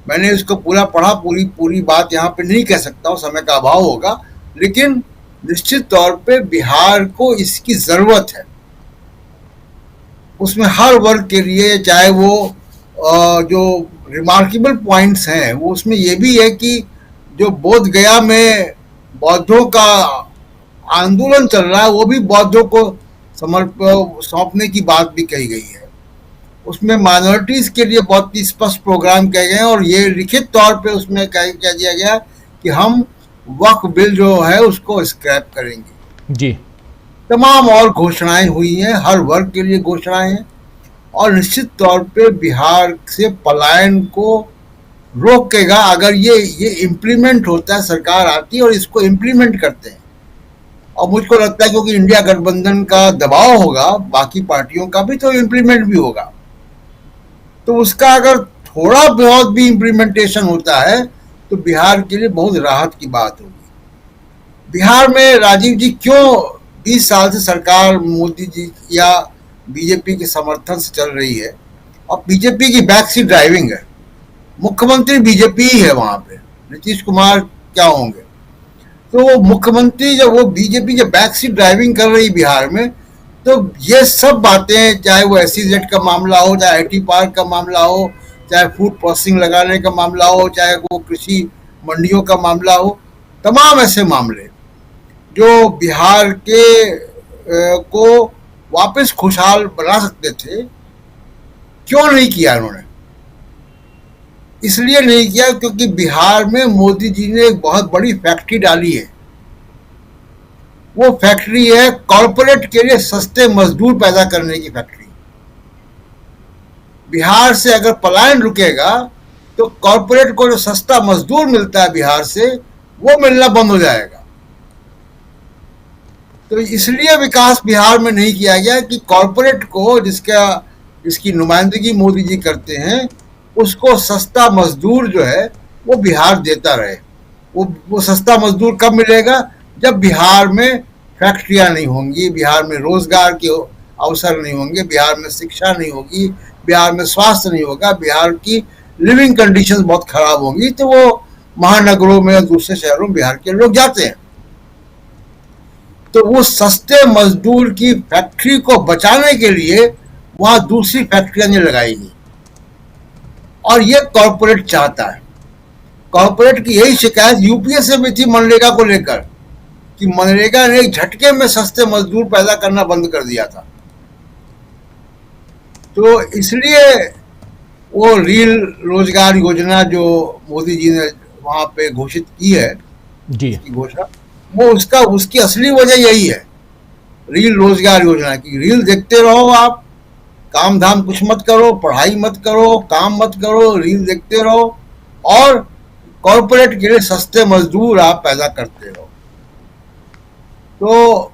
मैंने इसको पूरा पढ़ा, पूरी बात यहाँ पे नहीं कह सकता हूँ, समय का अभाव होगा, लेकिन निश्चित तौर पे बिहार को इसकी जरूरत है। उसमें हर वर्ग के लिए, चाहे वो जो रिमार्केबल पॉइंट्स हैं वो उसमें ये भी है कि जो बोध गया में बौद्धों का आंदोलन चल रहा है वो भी बौद्धों को सौंपने की बात भी कही गई है। उसमें माइनॉरिटीज के लिए बहुत ही स्पष्ट प्रोग्राम किए गए हैं और ये लिखित तौर पे उसमें कह दिया गया कि हम वक्फ बिल जो है उसको स्क्रैप करेंगे जी। तमाम और घोषणाएं हुई हैं, हर वर्ग के लिए घोषणाएं हैं, और निश्चित तौर पे बिहार से पलायन को रोकेगा अगर ये इम्प्लीमेंट होता है, सरकार आती है और इसको इम्प्लीमेंट करते हैं। और मुझको लगता है क्योंकि इंडिया गठबंधन का दबाव होगा बाकी पार्टियों का भी, तो इम्प्लीमेंट भी होगा, तो उसका अगर थोड़ा बहुत भी इम्प्लीमेंटेशन होता है तो बिहार के लिए बहुत राहत की बात होगी। बिहार में राजीव जी क्यों 20 साल से सरकार मोदी जी या बीजेपी के समर्थन से चल रही है, और बीजेपी की बैक सीट ड्राइविंग है, मुख्यमंत्री बीजेपी ही है वहां पे, नीतीश कुमार क्या होंगे, तो मुख्यमंत्री जब वो बीजेपी जब बैक सीट ड्राइविंग कर रही बिहार में, तो ये सब बातें, चाहे वो SEZ का मामला हो, चाहे IT पार्क का मामला हो, चाहे फूड प्रोसेसिंग लगाने का मामला हो, चाहे वो कृषि मंडियों का मामला हो, तमाम ऐसे मामले जो बिहार के को वापस खुशहाल बना सकते थे, क्यों नहीं किया इन्होंने? इसलिए नहीं किया क्योंकि बिहार में मोदी जी ने एक बहुत बड़ी फैक्ट्री डाली है। वो फैक्ट्री है कॉरपोरेट के लिए सस्ते मजदूर पैदा करने की फैक्ट्री। बिहार से अगर पलायन रुकेगा तो कॉरपोरेट को जो सस्ता मजदूर मिलता है बिहार से, वो मिलना बंद हो जाएगा। तो इसलिए विकास बिहार में नहीं किया गया कि कॉरपोरेट को, जिसकी नुमाइंदगी मोदी जी करते हैं, उसको सस्ता मजदूर जो है वो बिहार देता रहे। वो सस्ता मजदूर कब मिलेगा? जब बिहार में फैक्ट्रियां नहीं होंगी, बिहार में रोजगार के अवसर नहीं होंगे, बिहार में शिक्षा नहीं होगी, बिहार में स्वास्थ्य नहीं होगा, बिहार की लिविंग कंडीशंस बहुत खराब होंगी, तो वो महानगरों में, दूसरे शहरों में बिहार के लोग जाते हैं। तो वो सस्ते मजदूर की फैक्ट्री को बचाने के लिए वहां दूसरी फैक्ट्रियां नहीं लगाएगी, और ये कॉरपोरेट चाहता है। कॉरपोरेट की यही शिकायत यूपीए से भी थी मनरेगा को लेकर, कि मनरेगा ने एक झटके में सस्ते मजदूर पैदा करना बंद कर दिया था। तो इसलिए वो रील रोजगार योजना जो मोदी जी ने वहां पे घोषित की है जी की घोषणा, वो उसकी असली वजह यही है, रील रोजगार योजना की। रील देखते रहो आप, काम धाम कुछ मत करो, पढ़ाई मत करो, काम मत करो, रील देखते रहो और कॉर्पोरेट के लिए सस्ते मजदूर आप पैदा करते रहो। तो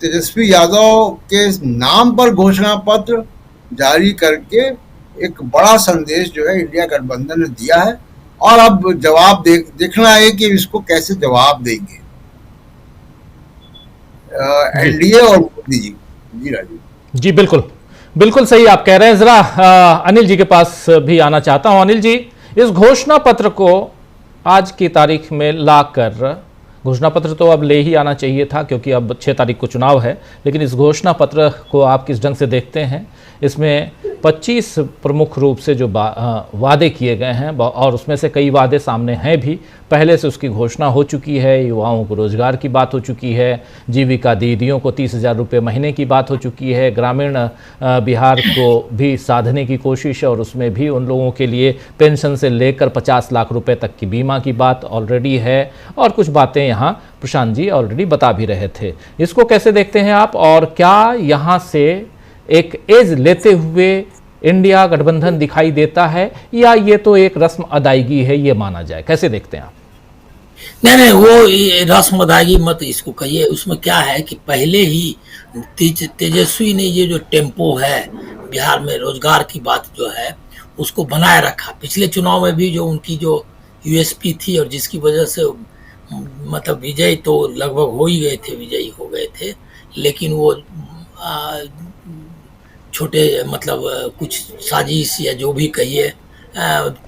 तेजस्वी यादव के नाम पर घोषणा पत्र जारी करके एक बड़ा संदेश जो है इंडिया गठबंधन ने दिया है, और अब जवाब देखना है कि इसको कैसे जवाब देंगे एनडीए और मोदी जी। जी राजीव जी, बिल्कुल बिल्कुल सही आप कह रहे हैं। जरा अनिल जी के पास भी आना चाहता हूं। अनिल जी, इस घोषणा पत्र को आज की तारीख में लाकर, घोषणा पत्र तो अब ले ही आना चाहिए था क्योंकि अब 6 तारीख को चुनाव है, लेकिन इस घोषणा पत्र को आप किस ढंग से देखते हैं? इसमें 25 प्रमुख रूप से जो वादे किए गए हैं और उसमें से कई वादे सामने हैं भी, पहले से उसकी घोषणा हो चुकी है। युवाओं को रोजगार की बात हो चुकी है, जीविका दीदियों को 30,000 रुपये महीने की बात हो चुकी है, ग्रामीण बिहार को भी साधने की कोशिश है और उसमें भी उन लोगों के लिए पेंशन से लेकर 50 लाख रुपए तक की बीमा की बात ऑलरेडी है, और कुछ बातें यहाँ प्रशांत जी ऑलरेडी बता भी रहे थे। इसको कैसे देखते हैं आप, और क्या यहाँ से एक एज लेते हुए इंडिया गठबंधन दिखाई देता है, या ये तो एक रस्म अदायगी है, ये माना जाए? कैसे देखते हैं आप? नहीं, वो रस्म अदायगी मत इसको कहिए। उसमें क्या है कि पहले ही तेजस्वी ने ये जो टेम्पो है बिहार में रोजगार की बात जो है उसको बनाए रखा। पिछले चुनाव में भी जो उनकी जो यूएसपी थी और जिसकी वजह से मतलब विजय तो लगभग हो ही गए थे, विजयी हो गए थे, लेकिन वो छोटे मतलब कुछ साजिश या जो भी कहिए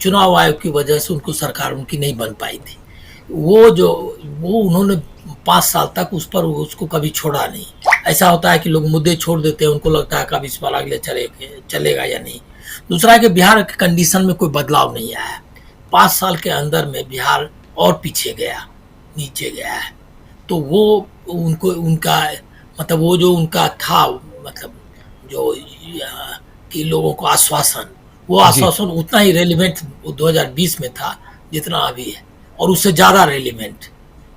चुनाव आयोग की वजह से उनको सरकार उनकी नहीं बन पाई थी। वो उन्होंने 5 साल तक उस पर उसको कभी छोड़ा नहीं। ऐसा होता है कि लोग मुद्दे छोड़ देते हैं, उनको लगता है कभी इस पर अगले चलेगा या नहीं। दूसरा है कि बिहार के कंडीशन में कोई बदलाव नहीं आया। 5 साल के अंदर में बिहार और पीछे गया, नीचे गया है। तो वो उनको उनका मतलब वो जो उनका था मतलब जो कि लोगों को आश्वासन, वो आश्वासन उतना ही रेलिवेंट 2020 में था जितना अभी है, और उससे ज़्यादा रेलिवेंट,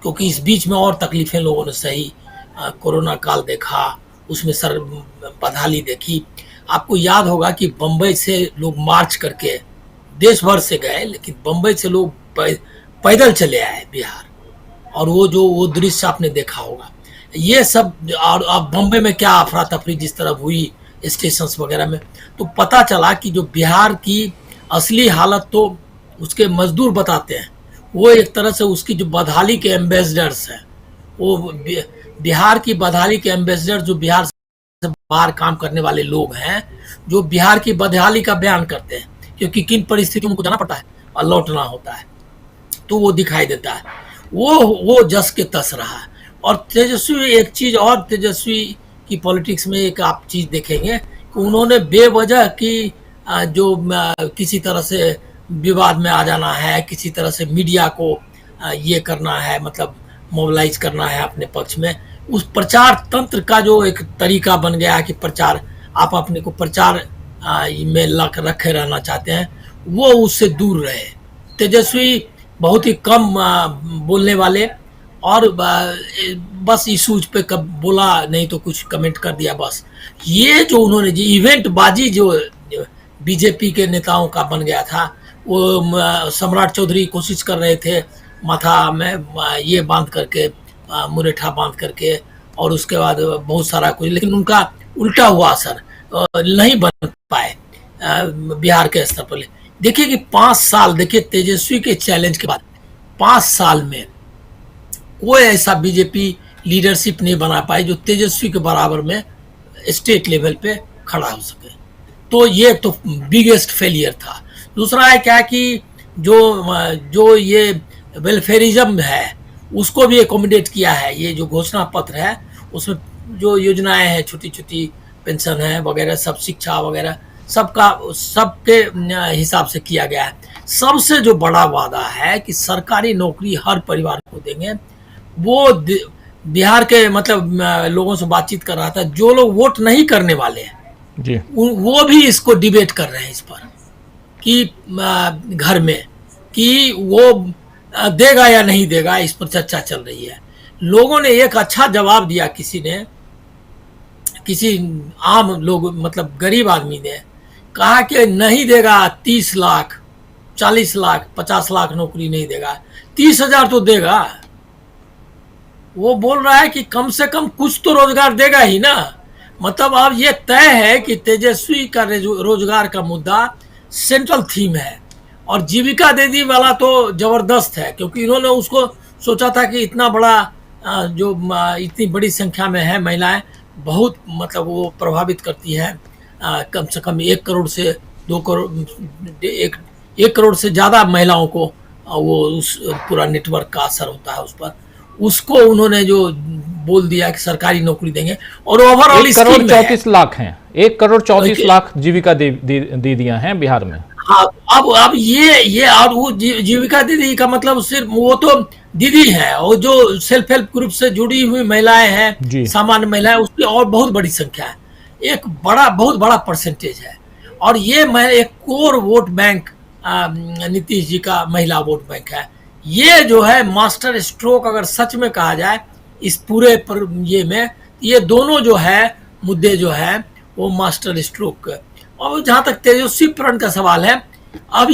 क्योंकि इस बीच में और तकलीफें लोगों ने सही। कोरोना काल देखा, उसमें सर बदहाली देखी। आपको याद होगा कि बम्बई से लोग मार्च करके देश भर से गए, लेकिन बम्बई से लोग पैदल चले आए बिहार, और वो दृश्य आपने देखा होगा। ये सब, और अब बम्बई में क्या अफरा तफरी जिस तरह हुई स्टेशन वगैरह में, तो पता चला कि जो बिहार की असली हालत तो उसके मजदूर बताते हैं। वो एक तरह से उसकी जो बदहाली के एम्बेसडर्स हैं, वो बिहार की बदहाली के एम्बेसडर जो बिहार से बाहर काम करने वाले लोग हैं, जो बिहार की बदहाली का बयान करते हैं, क्योंकि किन परिस्थितियों में जाना पड़ता है और लौटना होता है, तो वो दिखाई देता है। वो जस के तस रहा है। और तेजस्वी, एक चीज और तेजस्वी की पॉलिटिक्स में एक आप चीज देखेंगे कि उन्होंने बेवजह की जो किसी तरह से विवाद में आ जाना है, किसी तरह से मीडिया को ये करना है, मतलब मोबिलाइज करना है अपने पक्ष में, उस प्रचार तंत्र का जो एक तरीका बन गया है कि प्रचार, आप अपने को प्रचार में रखे रहना चाहते हैं, वो उससे दूर रहे। तेजस्वी बहुत ही कम बोलने वाले, और बस इशूज पे कब बोला नहीं तो कुछ कमेंट कर दिया बस। ये जो उन्होंने जो इवेंट बाजी जो बीजेपी के नेताओं का बन गया था, वो सम्राट चौधरी कोशिश कर रहे थे माथा में ये बांध करके, मुरेठा बांध करके, और उसके बाद बहुत सारा कुछ, लेकिन उनका उल्टा हुआ असर, नहीं बन पाए बिहार के स्तर पर। देखिए कि 5 साल, देखिए तेजस्वी के चैलेंज के बाद 5 साल में कोई ऐसा बीजेपी लीडरशिप नहीं बना पाई जो तेजस्वी के बराबर में स्टेट लेवल पे खड़ा हो सके। तो ये तो बिगेस्ट फेलियर था। दूसरा है क्या कि जो ये वेलफेयरिज्म है उसको भी एकोमोडेट किया है। ये जो घोषणा पत्र है उसमें जो योजनाएं हैं, छोटी छोटी पेंशन है वगैरह, सब शिक्षा वगैरह, सबके हिसाब से किया गया है। सबसे जो बड़ा वादा है कि सरकारी नौकरी हर परिवार को देंगे, वो बिहार के मतलब लोगों से बातचीत कर रहा था, जो लोग वोट नहीं करने वाले हैं जी, वो भी इसको डिबेट कर रहे हैं इस पर कि घर में कि वो देगा या नहीं देगा, इस पर चर्चा चल रही है। लोगों ने एक अच्छा जवाब दिया, किसी आम लोग मतलब गरीब आदमी ने कहा कि नहीं देगा 30 लाख, 40 लाख, 50 लाख नौकरी नहीं देगा, 30,000 तो देगा। वो बोल रहा है कि कम से कम कुछ तो रोजगार देगा ही ना। मतलब अब ये तय है कि तेजस्वी का रोजगार का मुद्दा सेंट्रल थीम है, और जीविका दीदी वाला तो जबरदस्त है, क्योंकि इन्होंने उसको सोचा था कि इतना बड़ा इतनी बड़ी संख्या में है महिलाएं, बहुत मतलब वो प्रभावित करती है, कम से कम 1 करोड़ से 2 करोड़, 1 करोड़ से ज़्यादा महिलाओं को वो उस पूरा नेटवर्क का असर होता है उस पर। उसको उन्होंने जो बोल दिया कि सरकारी नौकरी देंगे, और ओवरऑल 1 करोड़ 34 लाख हैं, 1 करोड़ 34 लाख जीविका दीदियां हैं बिहार में। हाँ, अब ये और वो जीविका दीदी का मतलब सिर्फ वो तो दीदी है, और जो सेल्फ हेल्प ग्रुप से जुड़ी हुई महिलाएं हैं, सामान्य महिलाएं, उसकी और बहुत बड़ी संख्या है, एक बहुत बड़ा परसेंटेज है। और ये एक core vote bank Nitish ji का महिला वोट बैंक है। ये जो है मास्टर स्ट्रोक, अगर सच में कहा जाए इस पूरे पर ये दोनों जो है मुद्दे जो है वो मास्टर स्ट्रोक। और जहां तक तेजस्वी प्रण का सवाल है, अब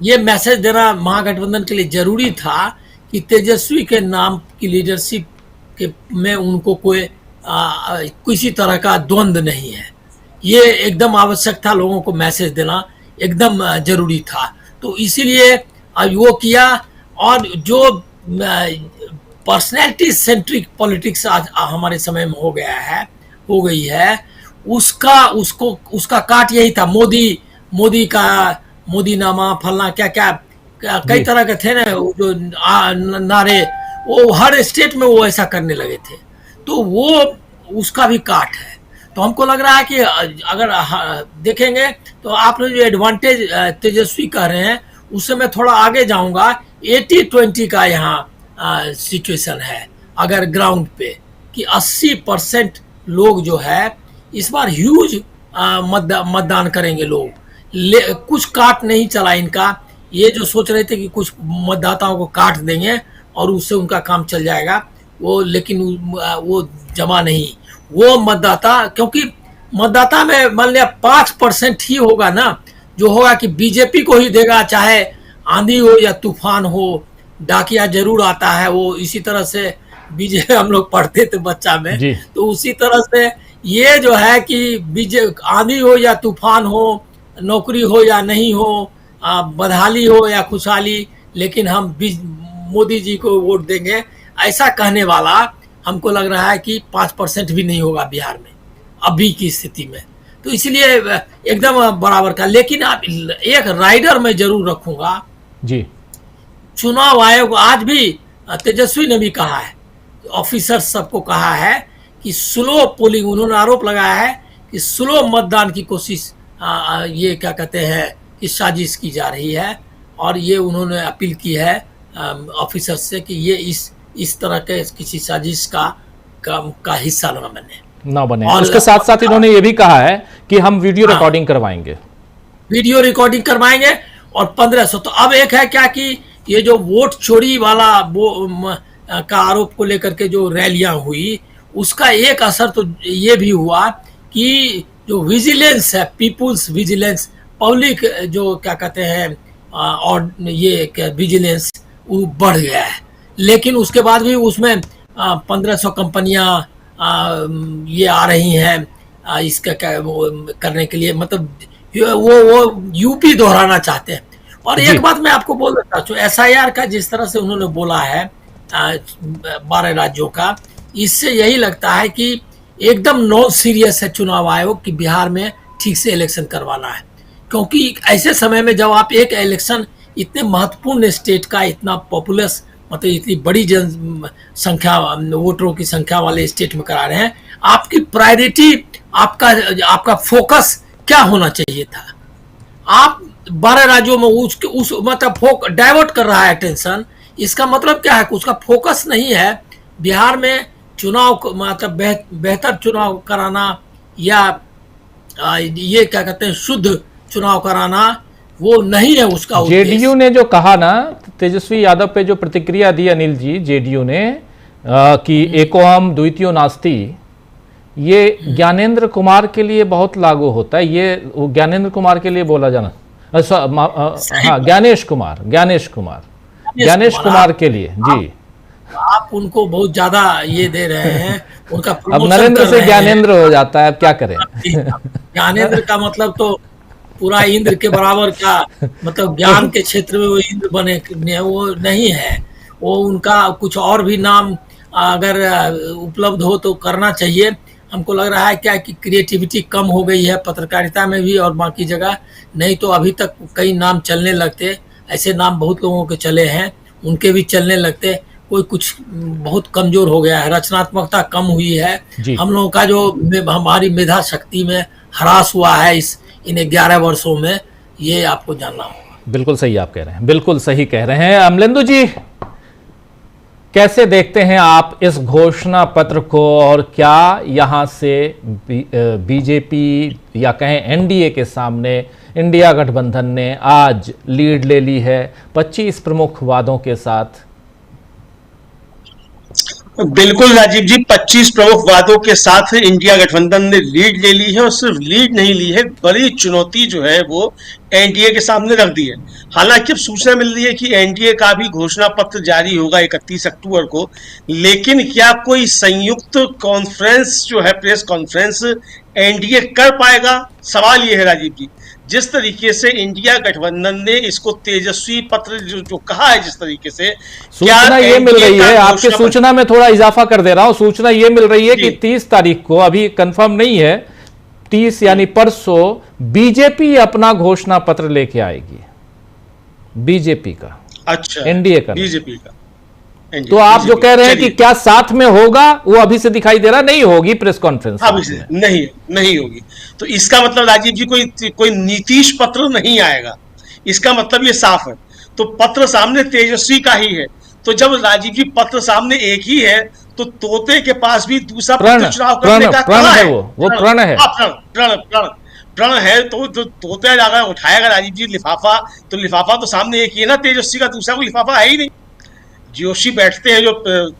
ये मैसेज देना महागठबंधन के लिए जरूरी था कि तेजस्वी के नाम की लीडरशिप में उनको कोई किसी तरह का द्वंद्व नहीं है। ये एकदम आवश्यक था, लोगों को मैसेज देना एकदम जरूरी था। तो इसीलिए अब वो किया, और जो पर्सनैलिटी सेंट्रिक पॉलिटिक्स आज हमारे समय में हो गई है, उसका काट यही था। मोदी का मोदी नामा फलना क्या कई तरह के थे ना जो नारे, वो हर स्टेट में वो ऐसा करने लगे थे, तो वो उसका भी काट है। तो हमको लग रहा है कि अगर देखेंगे तो आप लोग जो एडवांटेज तेजस्वी कह रहे हैं उससे मैं थोड़ा आगे जाऊंगा। 80-20 का यहाँ सिचुएशन है अगर ग्राउंड पे, कि 80% लोग जो है इस बार ह्यूज मतदान करेंगे लोग। कुछ काट नहीं चला इनका। ये जो सोच रहे थे कि कुछ मतदाताओं को काट देंगे और उससे उनका काम चल जाएगा, लेकिन वो जमा नहीं। वो मतदाता, क्योंकि मतदाता में मान लिया 5% ही होगा ना जो होगा कि बीजेपी को ही देगा, चाहे आंधी हो या तूफान हो, डाकिया जरूर आता है। वो इसी तरह से बीजेपी हम लोग पढ़ते थे बच्चा में, तो उसी तरह से ये जो है कि आंधी हो या तूफान हो, नौकरी हो या नहीं हो, बदहाली हो या खुशहाली, लेकिन हम मोदी जी को वोट देंगे, ऐसा कहने वाला हमको लग रहा है कि 5% भी नहीं होगा बिहार में अभी की स्थिति में। तो इसलिए एकदम बराबर का। लेकिन आप एक राइडर मैं जरूर रखूंगा जी। चुनाव आयोग आज भी तेजस्वी ने भी कहा है, ऑफिसर्स सबको कहा है कि स्लो पोलिंग, उन्होंने आरोप लगाया है कि स्लो मतदान की कोशिश ये क्या कहते हैं कि साजिश की जा रही है। और ये उन्होंने अपील की है ऑफिसर्स से कि ये इस तरह के किसी साजिश का हिस्सा ना बने। और उसके साथ साथ इन्होंने ये भी कहा है कि हम वीडियो रिकॉर्डिंग करवाएंगे, और 1500। तो अब एक है क्या कि ये जो वोट चोरी वाला का आरोप को लेकर के जो रैलियां हुई, उसका एक असर तो ये भी हुआ कि जो विजिलेंस है, पीपुल्स विजिलेंस, पब्लिक जो क्या कहते हैं और ये विजिलेंस वो बढ़ गया है। लेकिन उसके बाद भी उसमें 1500 कंपनियां ये आ रही हैं इसका करने के लिए, मतलब वो यूपी दोहराना चाहते हैं। और एक बात मैं आपको बोल देता हूँ, SIR का जिस तरह से उन्होंने बोला है 12 राज्यों का, इससे यही लगता है कि एकदम नॉन सीरियस है चुनाव आयोग कि बिहार में ठीक से इलेक्शन करवाना है। क्योंकि ऐसे समय में जब आप एक इलेक्शन इतने महत्वपूर्ण स्टेट का, इतना पॉपुलस मतलब इतनी बड़ी जनसंख्या, वोटरों की संख्या वाले स्टेट में करा रहे हैं, आपकी प्रायोरिटी, आपका फोकस क्या होना चाहिए था? आप 12 राज्यों में उस मतलब डाइवर्ट कर रहा है अटेंशन। इसका मतलब क्या है कि उसका फोकस नहीं है बिहार में चुनाव, मतलब बेहतर चुनाव कराना या ये क्या कहते हैं शुद्ध चुनाव कराना, वो नहीं है उसका उद्देश्य। जेडीयू ने जो कहा ना, तेजस्वी यादव पे जो प्रतिक्रिया दी अनिल जी जेडीयू ने कि एको हम द्वितीयो नास्ति, ये ज्ञानेंद्र कुमार के लिए बहुत लागू होता है। ये वो ज्ञानेंद्र कुमार के लिए बोला जाना, हाँ ज्ञानेश कुमार के लिए जी। आप उनको बहुत ज्यादा ये दे रहे हैं, उनका अब नरेंद्र से ज्ञानेंद्र हो जाता है, अब क्या करें। ज्ञानेंद्र का मतलब तो पूरा इंद्र के बराबर का, मतलब ज्ञान के क्षेत्र में वो इंद्र बने, वो नहीं है। वो उनका कुछ और भी नाम अगर उपलब्ध हो तो करना चाहिए। हमको लग रहा है क्या कि क्रिएटिविटी कम हो गई है पत्रकारिता में भी और बाकी जगह, नहीं तो अभी तक कई नाम चलने लगते। ऐसे नाम बहुत लोगों के चले हैं, उनके भी चलने लगते। कोई कुछ बहुत कमजोर हो गया है, रचनात्मकता कम हुई है। हम लोगों का जो हमारी मेधा शक्ति में ह्रास हुआ है इन 11 वर्षों में, ये आपको जानना होगा। बिल्कुल सही आप कह रहे हैं, बिल्कुल सही कह रहे हैं। अमलेंदु जी, कैसे देखते हैं आप इस घोषणा पत्र को, और क्या यहां से बीजेपी या कहें एनडीए के सामने इंडिया गठबंधन ने आज लीड ले ली है 25 प्रमुख वादों के साथ? बिल्कुल राजीव जी, 25 प्रमुख वादों के साथ इंडिया गठबंधन ने लीड ले ली है, और सिर्फ लीड नहीं ली है, बड़ी चुनौती जो है वो एनडीए के सामने रख दी है। हालांकि अब सूचना मिल रही है कि एनडीए का भी घोषणा पत्र जारी होगा 31 अक्टूबर को, लेकिन क्या कोई संयुक्त कॉन्फ्रेंस जो है, प्रेस कॉन्फ्रेंस एनडीए कर पाएगा, सवाल ये है राजीव जी। जिस तरीके से इंडिया गठबंधन ने इसको तेजस्वी पत्र जो कहा है, जिस तरीके से सूचना ये मिल रही है, आपके सूचना में थोड़ा इजाफा कर दे रहा हूं, सूचना ये मिल रही है कि 30 तारीख को, अभी कंफर्म नहीं है, 30 यानी परसों बीजेपी अपना घोषणा पत्र लेके आएगी, बीजेपी का। अच्छा, एनडीए का, बीजेपी का। तो आप जो कह रहे हैं कि क्या साथ में होगा, वो अभी से दिखाई दे रहा नहीं होगी प्रेस कॉन्फ्रेंस नहीं होगी। तो इसका मतलब राजीव जी कोई नीतीश पत्र नहीं आएगा, इसका मतलब ये साफ है। तो पत्र सामने तेजस्वी का ही है। तो जब राजीव जी पत्र सामने एक ही है, तो तोते के पास भी दूसरा पत्र चुनाव करने का प्रण है, वो प्रण है, प्रण है। तो जो तोते अगर उठाएगा राजीव जी लिफाफा, तो लिफाफा तो सामने एक ही है ना तेजस्वी का, दूसरा कोई लिफाफा है ही नहीं। जोशी बैठते हैं जो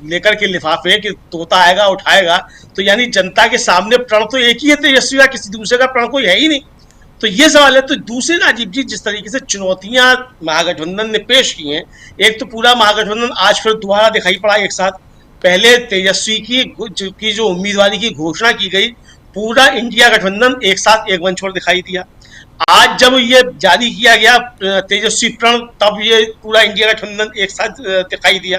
लेकर के लिफाफे कि तोता आएगा उठाएगा, तो यानी जनता के सामने प्रण तो एक ही है तेजस्वी का, किसी दूसरे का प्रण कोई है ही नहीं। तो ये सवाल है। तो दूसरे राजीव जी, जिस तरीके से चुनौतियां महागठबंधन ने पेश की हैं, एक तो पूरा महागठबंधन आज फिर दोबारा दिखाई पड़ा एक साथ। पहले तेजस्वी की जो उम्मीदवारी की घोषणा की गई, पूरा इंडिया गठबंधन एक साथ एक मंच पर दिखाई दिया। आज जब ये जारी किया गया तेजस्वी प्रण, तब ये पूरा इंडिया गठबंधन एक साथ दिखाई दिया।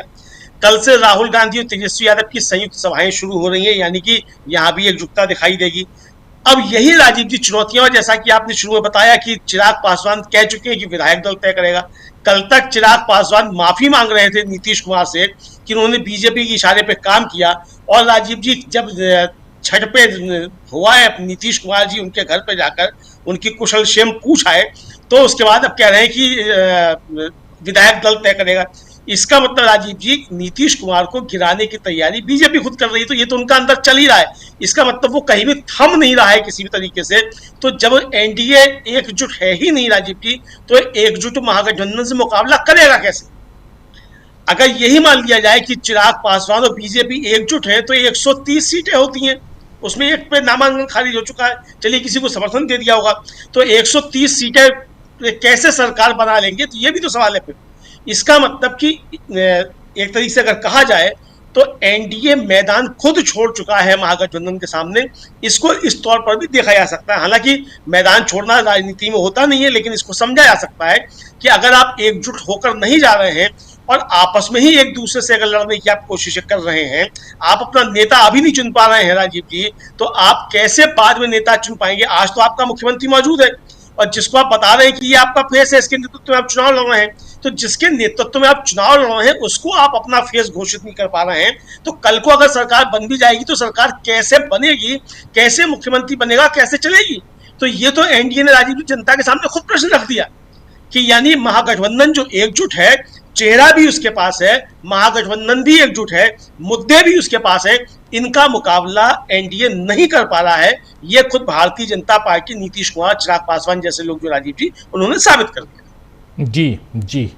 कल से राहुल गांधी और तेजस्वी यादव की संयुक्त सभाएं शुरू हो रही हैं, यानी कि यहां भी एकजुटता दिखाई देगी। अब यही राजीव जी चुनौतियां, जैसा कि आपने शुरू में बताया कि चिराग पासवान कह चुके हैं कि विधायक दल तय करेगा। कल तक चिराग पासवान माफी मांग रहे थे नीतीश कुमार से कि उन्होंने बीजेपी के इशारे पे काम किया, और राजीव जी जब छठ पे हुआ है नीतीश कुमार जी उनके घर पे जाकर उनकी कुशल क्षेम पूछ आए, तो उसके बाद अब कह रहे हैं कि विधायक दल तय करेगा। इसका मतलब राजीव जी नीतीश कुमार को गिराने की तैयारी बीजेपी खुद कर रही है। तो ये तो उनका अंदर चल ही रहा है, इसका मतलब वो कहीं भी थम नहीं रहा है किसी भी तरीके से। तो जब एनडीए एकजुट है ही नहीं राजीव जी, तो एकजुट महागठबंधन से मुकाबला करेगा कैसे? अगर यही मान लिया जाए कि चिराग पासवान और बीजेपी एकजुट है, तो 130 सीटें होती हैं, उसमें एक पे नामांकन खारिज हो चुका है, चलिए किसी को समर्थन दे दिया होगा, तो 130 सीटें कैसे सरकार बना लेंगे? तो ये भी तो सवाल है फिर। इसका मतलब कि एक तरीके से अगर कहा जाए तो एनडीए मैदान खुद छोड़ चुका है महागठबंधन के सामने। इसको इस तौर पर भी देखा जा सकता है, हालांकि मैदान छोड़ना राजनीति में होता नहीं है, लेकिन इसको समझा जा सकता है कि अगर आप एकजुट होकर नहीं जा रहे हैं और आपस में ही एक दूसरे से अगर लड़ने की आप कोशिशें कर रहे हैं, आप अपना नेता अभी नहीं चुन पा रहे हैं राजीव जी, तो आप कैसे बाद में नेता चुन पाएंगे? आज तो आपका मुख्यमंत्री मौजूद है और जिसको आप बता रहे हैं कि ये आपका फेस है, इसके नेतृत्व में आप चुनाव लड़ रहे हैं, तो जिसके नेतृत्व में आप चुनाव लड़ रहे हैं उसको आप अपना फेस घोषित नहीं कर पा रहे हैं, तो कल को अगर सरकार बन भी जाएगी तो सरकार कैसे बनेगी, कैसे मुख्यमंत्री बनेगा, कैसे चलेगी? तो ये तो एनडीए ने राजीव जी जनता के सामने खुद प्रश्न रख दिया कि यानी महागठबंधन जो एकजुट है, चेहरा भी उसके पास है, महागठबंधन भी एकजुट है, मुद्दे भी उसके पास है। इनका मुकाबला एनडीए नहीं कर पा रहा है, ये खुद भारतीय जनता पार्टी, नीतीश कुमार, चिराग पासवान जैसे लोग जो राजीव जी, उन्होंने साबित कर दिया। जी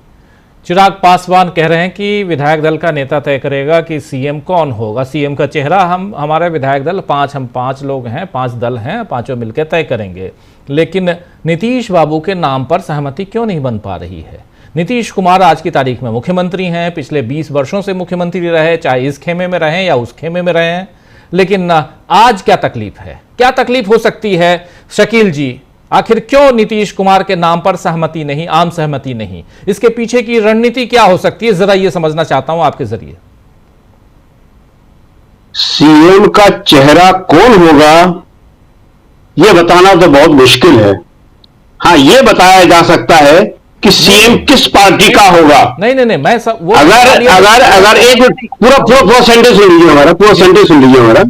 चिराग पासवान कह रहे हैं कि विधायक दल का नेता तय करेगा कि सीएम कौन होगा। सीएम का चेहरा हमारे विधायक दल हम 5 लोग हैं, 5 दल हैं, पांचों मिलकर तय करेंगे। लेकिन नीतीश बाबू के नाम पर सहमति क्यों नहीं बन पा रही है? नीतीश कुमार आज की तारीख में मुख्यमंत्री हैं, पिछले 20 वर्षों से मुख्यमंत्री रहे, चाहे इस खेमे में रहें या उस खेमे में रहें। लेकिन आज क्या तकलीफ है, क्या तकलीफ हो सकती है शकील जी? आखिर क्यों नीतीश कुमार के नाम पर सहमति नहीं, आम सहमति नहीं? इसके पीछे की रणनीति क्या हो सकती है, जरा ये समझना चाहता हूं आपके जरिए। सीएम का चेहरा कौन होगा यह बताना तो बहुत मुश्किल है। हां, यह बताया जा सकता है कि सीएम किस पार्टी का होगा। नहीं मैं सब वो अगर एक पूरा सेंटेंस सुन लीजिए हमारा, पूरा सेंटेंस सुन लीजिए हमारा।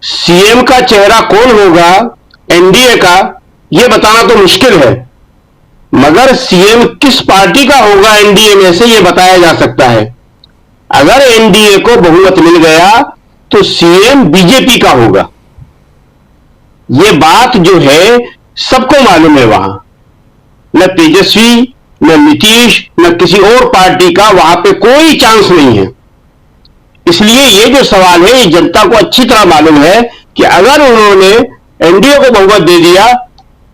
सीएम का चेहरा कौन होगा एनडीए का, यह बताना तो मुश्किल है, मगर सीएम किस पार्टी का होगा एनडीए में से यह बताया जा सकता है। अगर एनडीए को बहुमत मिल गया तो सीएम बीजेपी का होगा। यह बात जो है सबको मालूम है। वहां न तेजस्वी, न नीतीश, न किसी और पार्टी का वहां पे कोई चांस नहीं है। इसलिए यह जो सवाल है ये जनता को अच्छी तरह मालूम है कि अगर उन्होंने एनडीए को बहुमत दे दिया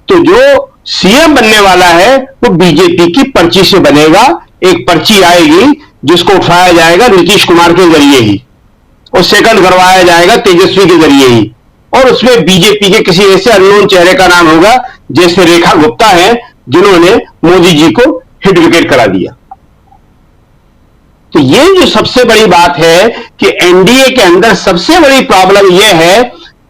तो जो सीएम बनने वाला है वो बीजेपी की पर्ची से बनेगा। एक पर्ची आएगी जिसको उठाया जाएगा नीतीश कुमार के जरिए ही और सेकंड करवाया जाएगा तेजस्वी के जरिए ही, और उसमें बीजेपी के किसी ऐसे अननोन चेहरे का नाम होगा जैसे रेखा गुप्ता है, जिन्होंने मोदी जी को हिट विकेट करा दिया। तो ये जो सबसे बड़ी बात है कि एनडीए के अंदर सबसे बड़ी प्रॉब्लम यह है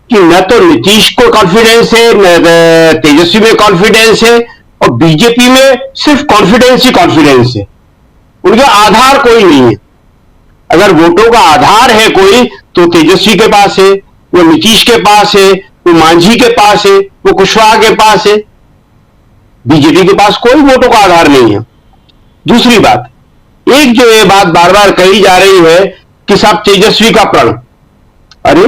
कि न तो नीतीश को कॉन्फिडेंस है, न तेजस्वी में कॉन्फिडेंस है, और बीजेपी में सिर्फ कॉन्फिडेंस ही कॉन्फिडेंस है। उनका आधार कोई नहीं है। अगर वोटों का आधार है कोई तो तेजस्वी के पास है, वो नीतीश के पास है, वो मांझी के पास है, वो कुशवाहा के पास है। बीजेपी के पास कोई वोटों का आधार नहीं है। दूसरी बात, एक जो ये बात बार बार कही जा रही है कि साहब तेजस्वी का प्रण, अरे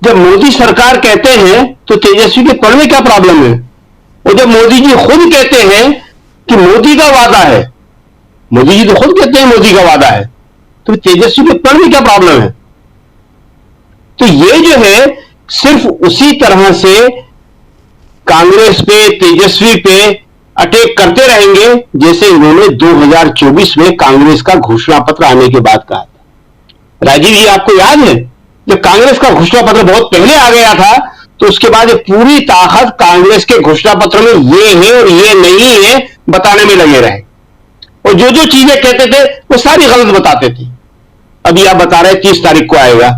जब मोदी सरकार कहते हैं तो तेजस्वी के प्रण में क्या प्रॉब्लम है? और जब मोदी जी खुद कहते हैं कि मोदी का वादा है, मोदी जी तो खुद कहते हैं मोदी का वादा है, तो तेजस्वी के प्रण में क्या प्रॉब्लम है? तो ये जो है सिर्फ उसी तरह से कांग्रेस पे, तेजस्वी पे अटैक करते रहेंगे जैसे इन्होंने 2024 में कांग्रेस का घोषणा पत्र आने के बाद कहा था। राजीव जी, आपको याद है जब कांग्रेस का घोषणा पत्र बहुत पहले आ गया था तो उसके बाद पूरी ताकत कांग्रेस के घोषणा पत्र में ये है और ये नहीं है बताने में लगे रहे, और जो जो चीजें कहते थे वो सारी गलत बताते थे। अभी आप बता रहे 30 तारीख को आएगा।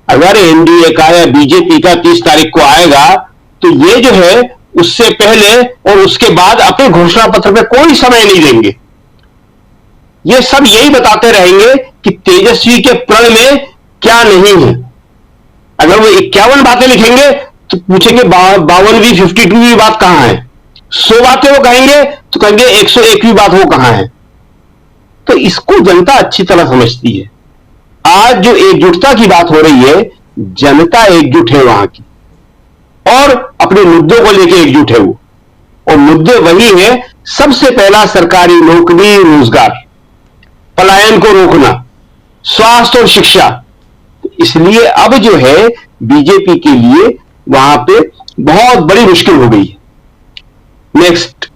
अगर एनडीए का या बीजेपी का 30 तारीख को आएगा तो ये जो है उससे पहले और उसके बाद अपने घोषणा पत्र पे कोई समय नहीं देंगे। ये सब यही बताते रहेंगे कि तेजस्वी के प्रण में क्या नहीं है। अगर वो 51 बातें लिखेंगे तो पूछेंगे 52वीं 52वीं बात कहां है। 100 बातें वो कहेंगे तो कहेंगे 101वीं बात वो कहां है। तो इसको जनता अच्छी तरह समझती है। आज जो एकजुटता की बात हो रही है, जनता एकजुट है वहां की और अपने मुद्दों को लेकर एकजुट है वो, और मुद्दे वही है। सबसे पहला सरकारी नौकरी, रोजगार, पलायन को रोकना, स्वास्थ्य और शिक्षा। इसलिए अब जो है बीजेपी के लिए वहां पे बहुत बड़ी मुश्किल हो गई है। नेक्स्ट,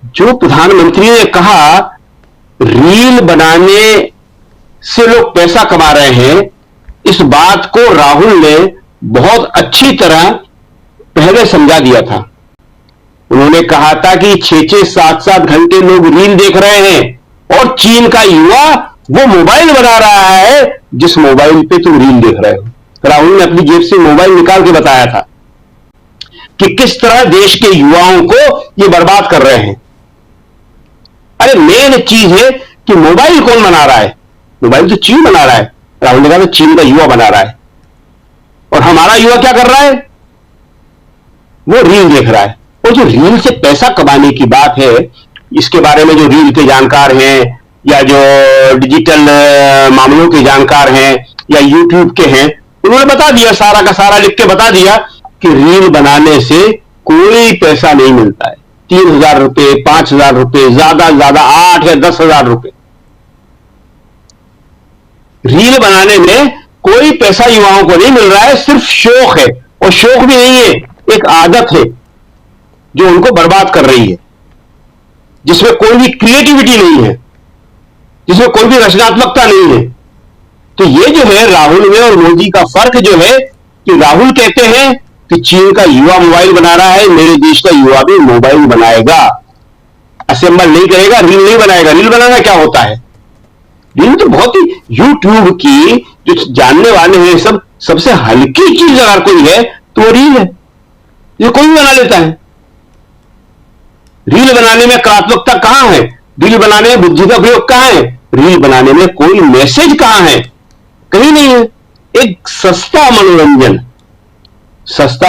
जो प्रधानमंत्री ने कहा रील बनाने से लोग पैसा कमा रहे हैं, इस बात को राहुल ने बहुत अच्छी तरह पहले समझा दिया था। उन्होंने कहा था कि 6-6, 7-7 घंटे लोग रील देख रहे हैं और चीन का युवा वो मोबाइल बना रहा है जिस मोबाइल पे तुम रील देख रहे हो। राहुल ने अपनी जेब से मोबाइल निकाल के बताया था कि किस तरह देश के युवाओं को ये बर्बाद कर रहे हैं। अरे मेन चीज है कि मोबाइल कौन बना रहा है? मोबाइल तो चीन बना रहा है। राहुल ने कहा था चीन का युवा बना रहा है, और हमारा युवा क्या कर रहा है? वो रील देख रहा है। और जो रील से पैसा कमाने की बात है, इसके बारे में जो रील के जानकार हैं या जो डिजिटल मामलों के जानकार हैं या यूट्यूब के हैं, उन्होंने बता दिया, सारा का सारा लिख के बता दिया कि रील बनाने से कोई पैसा नहीं मिलता है। 3,000 रुपए, 5,000 रुपए, ज्यादा से ज्यादा 8 या 10,000 रुपए। रील बनाने में कोई पैसा युवाओं को नहीं मिल रहा है, सिर्फ शौक है, और शौक भी नहीं है, एक आदत है जो उनको बर्बाद कर रही है, जिसमें कोई भी क्रिएटिविटी नहीं है, जिसमें कोई भी रचनात्मकता नहीं है। तो ये जो है राहुल में और मोदी का फर्क जो है कि राहुल कहते हैं कि चीन का युवा मोबाइल बना रहा है, मेरे देश का युवा भी मोबाइल बनाएगा, असेंबल नहीं करेगा, रील नहीं बनाएगा। रील बनाना क्या होता है? रील तो बहुत ही यूट्यूब की जो जानने वाले हैं सब, सबसे हल्की चीज अगर कोई है तो वो रील है, ये कोई भी बना लेता है। रील बनाने में कलात्मकता कहां है? रील बनाने में बुद्धि का प्रयोग कहां है? रील बनाने में कोई मैसेज कहां है? कहीं नहीं है। एक सस्ता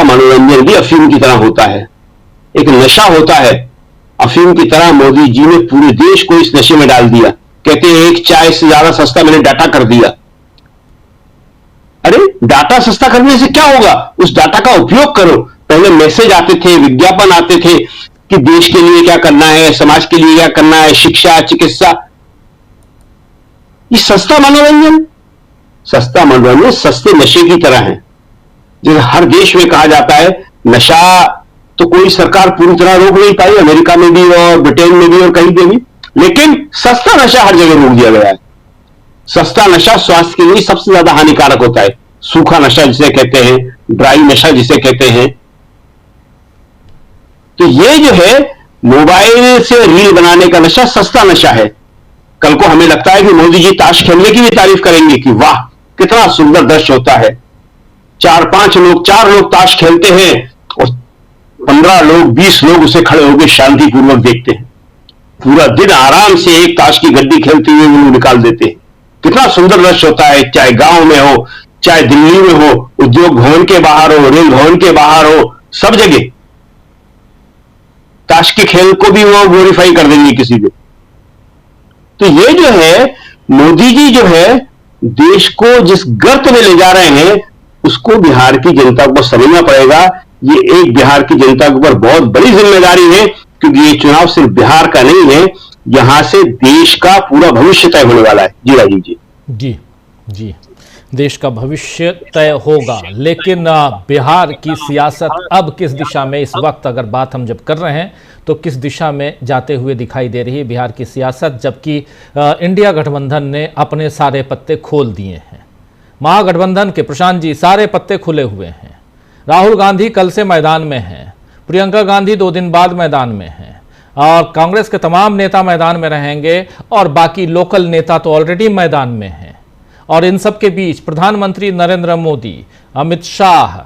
मनोरंजन भी अफीम की तरह होता है, एक नशा होता है। अफीम की तरह मोदी जी ने पूरे देश को इस नशे में डाल दिया। कहते हैं एक चाय से ज्यादा सस्ता मैंने डाटा कर दिया। अरे डाटा सस्ता करने से क्या होगा? उस डाटा का उपयोग करो। पहले मैसेज आते थे, विज्ञापन आते थे कि देश के लिए क्या करना है, समाज के लिए क्या करना है, शिक्षा, चिकित्सा। ये सस्ता मनोरंजन सस्ते नशे की तरह है। जैसे हर देश में कहा जाता है नशा तो कोई सरकार पूरी तरह रोक नहीं पाई, अमेरिका में भी और ब्रिटेन में भी और कहीं पे भी, लेकिन सस्ता नशा हर जगह रोक दिया गया है। सस्ता नशा स्वास्थ्य के लिए सबसे ज्यादा हानिकारक होता है। सूखा नशा जिसे कहते हैं, ड्राई नशा जिसे कहते हैं। तो ये जो है मोबाइल से रील बनाने का नशा सस्ता नशा है। कल को हमें लगता है कि मोदी जी ताश खेलने की भी तारीफ करेंगे कि वाह कितना सुंदर दृश्य होता है। 4 लोग ताश खेलते हैं और 15 लोग 20 लोग उसे खड़े होकर शांतिपूर्वक देखते हैं। पूरा दिन आराम से एक ताश की गड्डी खेलते हुए वो निकाल देते हैं। कितना सुंदर दृश्य होता है, चाहे गांव में हो, चाहे दिल्ली में हो, उद्योग भवन के बाहर हो, रेल भवन के बाहर हो, सब जगह ताश के खेल को भी वो ग्लोरीफाई कर देंगे किसी को। तो ये जो है मोदी जी जो है देश को जिस गर्त में ले जा रहे हैं उसको बिहार की जनता को समझना पड़ेगा। ये एक बिहार की जनता के ऊपर बहुत बड़ी जिम्मेदारी है, क्योंकि ये चुनाव सिर्फ बिहार का नहीं है, यहां से देश का पूरा भविष्य तय होने वाला है। जी राजीव जी। जी जी, देश का भविष्य तय होगा, लेकिन बिहार की सियासत अब किस दिशा में, इस वक्त अगर बात हम जब कर रहे हैं तो किस दिशा में जाते हुए दिखाई दे रही है बिहार की सियासत, जबकि इंडिया गठबंधन ने अपने सारे पत्ते खोल दिए हैं। महागठबंधन के प्रशांत जी सारे पत्ते खुले हुए हैं। राहुल गांधी कल से मैदान में हैं, प्रियंका गांधी 2 दिन बाद मैदान में हैं, और कांग्रेस के तमाम नेता मैदान में रहेंगे, और बाकी लोकल नेता तो ऑलरेडी मैदान में हैं। और इन सब के बीच प्रधानमंत्री नरेंद्र मोदी, अमित शाह,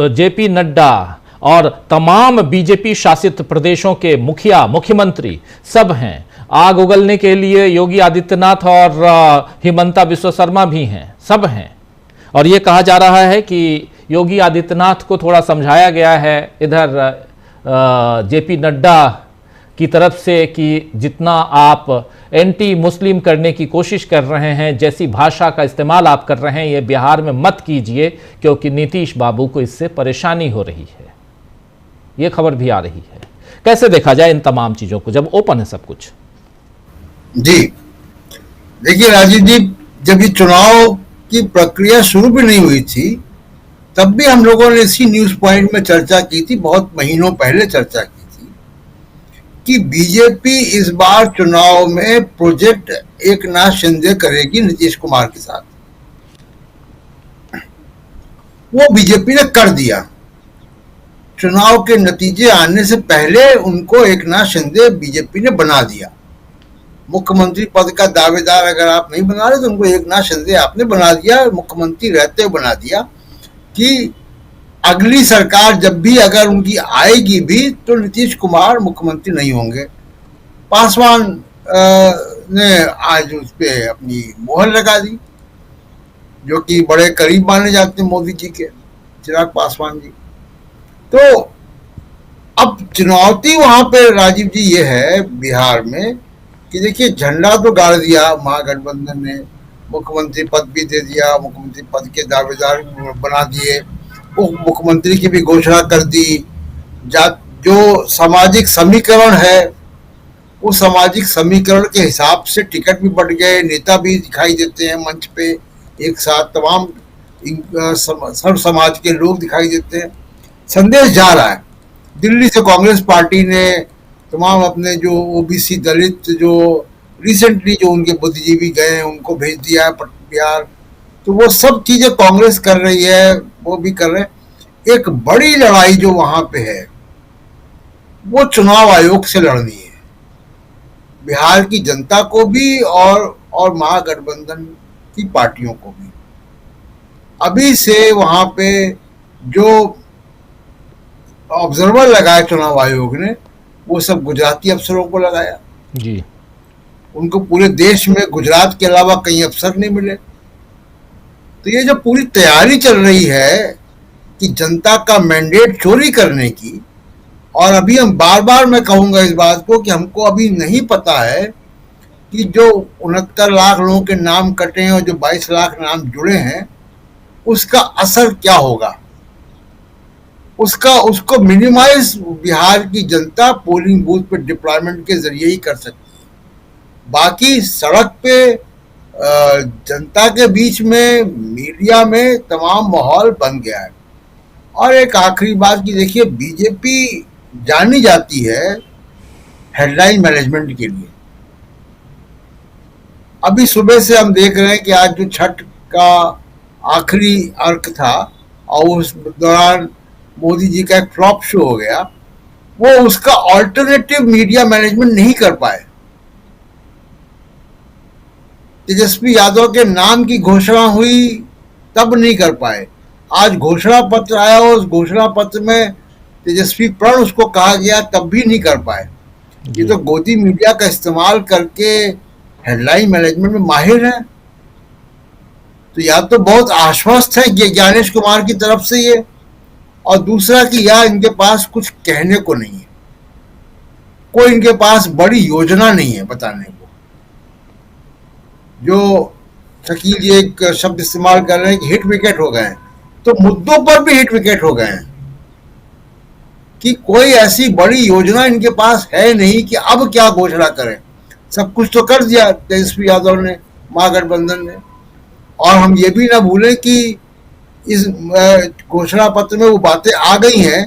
जेपी नड्डा और तमाम बीजेपी शासित प्रदेशों के मुख्यमंत्री सब हैं। आग उगलने के लिए योगी आदित्यनाथ और हिमंता बिस्वा शर्मा भी हैं, सब हैं। और ये कहा जा रहा है कि योगी आदित्यनाथ को थोड़ा समझाया गया है इधर जेपी नड्डा की तरफ से कि जितना आप एंटी मुस्लिम करने की कोशिश कर रहे हैं, जैसी भाषा का इस्तेमाल आप कर रहे हैं, ये बिहार में मत कीजिए, क्योंकि नीतीश बाबू को इससे परेशानी हो रही है। ये खबर भी आ रही है। कैसे देखा जाए इन तमाम चीजों को जब ओपन है सब कुछ? जी देखिए राजीव जी, जब ये चुनाव की प्रक्रिया शुरू भी नहीं हुई थी तब भी हम लोगों ने इसी न्यूज पॉइंट में चर्चा की थी, बहुत महीनों पहले चर्चा की थी कि बीजेपी इस बार चुनाव में प्रोजेक्ट एकनाथ शिंदे करेगी नीतीश कुमार के साथ। वो बीजेपी ने कर दिया। चुनाव के नतीजे आने से पहले उनको एकनाथ शिंदे बीजेपी ने बना दिया। मुख्यमंत्री पद का दावेदार अगर आप नहीं बना रहे तो उनको एकनाथ शिंदे आपने बना दिया, मुख्यमंत्री रहते हुए बना दिया कि अगली सरकार जब भी अगर उनकी आएगी भी तो नीतीश कुमार मुख्यमंत्री नहीं होंगे। पासवान ने आज उस पर अपनी मोहर लगा दी, जो कि बड़े करीब माने जाते हैं मोदी जी के, चिराग पासवान जी। तो अब चुनौती वहां पे राजीव जी ये है बिहार में कि देखिए, झंडा तो गाड़ दिया महागठबंधन ने, मुख्यमंत्री पद भी दे दिया, मुख्यमंत्री पद के दावेदार बना दिए, उप मुख्यमंत्री की भी घोषणा कर दी। जो सामाजिक समीकरण है, उस सामाजिक समीकरण के हिसाब से टिकट भी बढ़ गए, नेता भी दिखाई देते हैं मंच पे एक साथ, तमाम सर्व समाज के लोग दिखाई देते हैं। संदेश जा रहा है। दिल्ली से कांग्रेस पार्टी ने तमाम अपने जो ओबीसी दलित जो रिसेंटली जो उनके बुद्धिजीवी गए हैं उनको भेज दिया है बिहार। तो वो सब चीजें कांग्रेस कर रही है, वो भी कर रहे हैं। एक बड़ी लड़ाई जो वहां पे है वो चुनाव आयोग से लड़नी है, बिहार की जनता को भी और महागठबंधन की पार्टियों को भी। अभी से वहां पे जो ऑब्जर्वर लगाया चुनाव आयोग ने, वो सब गुजराती अफसरों को लगाया जी। उनको पूरे देश में गुजरात के अलावा कहीं अफसर नहीं मिले। तो ये जो पूरी तैयारी चल रही है कि जनता का मैंडेट चोरी करने की, और अभी हम बार बार मैं कहूंगा इस बात को कि हमको अभी नहीं पता है कि जो 69 लाख लोगों के नाम कटे हैं और जो 22 लाख नाम जुड़े हैं उसका असर क्या होगा, उसको मिनिमाइज बिहार की जनता पोलिंग बूथ पे डिप्लॉयमेंट के जरिए ही कर सकती है। बाकी सड़क पे जनता के बीच में, मीडिया में तमाम माहौल बन गया है। और एक आखिरी बात की देखिए, बीजेपी जानी जाती है हेडलाइन मैनेजमेंट के लिए। अभी सुबह से हम देख रहे हैं कि आज जो छठ का आखिरी अर्घ था और उस दौरान मोदी जी का एक फ्लॉप शो हो गया, वो उसका ऑल्टरनेटिव मीडिया मैनेजमेंट नहीं कर पाए। तेजस्वी यादव के नाम की घोषणा हुई तब नहीं कर पाए, आज घोषणा पत्र आया और उस घोषणा पत्र में तेजस्वी प्रण उसको कहा गया तब भी नहीं कर पाए। ये तो गोदी मीडिया का इस्तेमाल करके हेडलाइन मैनेजमेंट में माहिर है। तो या तो बहुत आश्वस्त है ये ज्ञानेश कुमार की तरफ से ये, और दूसरा कि या इनके पास कुछ कहने को नहीं है, कोई इनके पास बड़ी योजना नहीं है बताने को। जो शकील जी एक शब्द इस्तेमाल कर रहे हैं कि हिट विकेट हो गए हैं, तो मुद्दों पर भी हिट विकेट हो गए हैं कि कोई ऐसी बड़ी योजना इनके पास है नहीं कि अब क्या घोषणा करें। सब कुछ तो कर दिया तेजस्वी यादव ने, महागठबंधन ने। और हम ये भी ना भूलें कि इस घोषणा पत्र में वो बातें आ गई हैं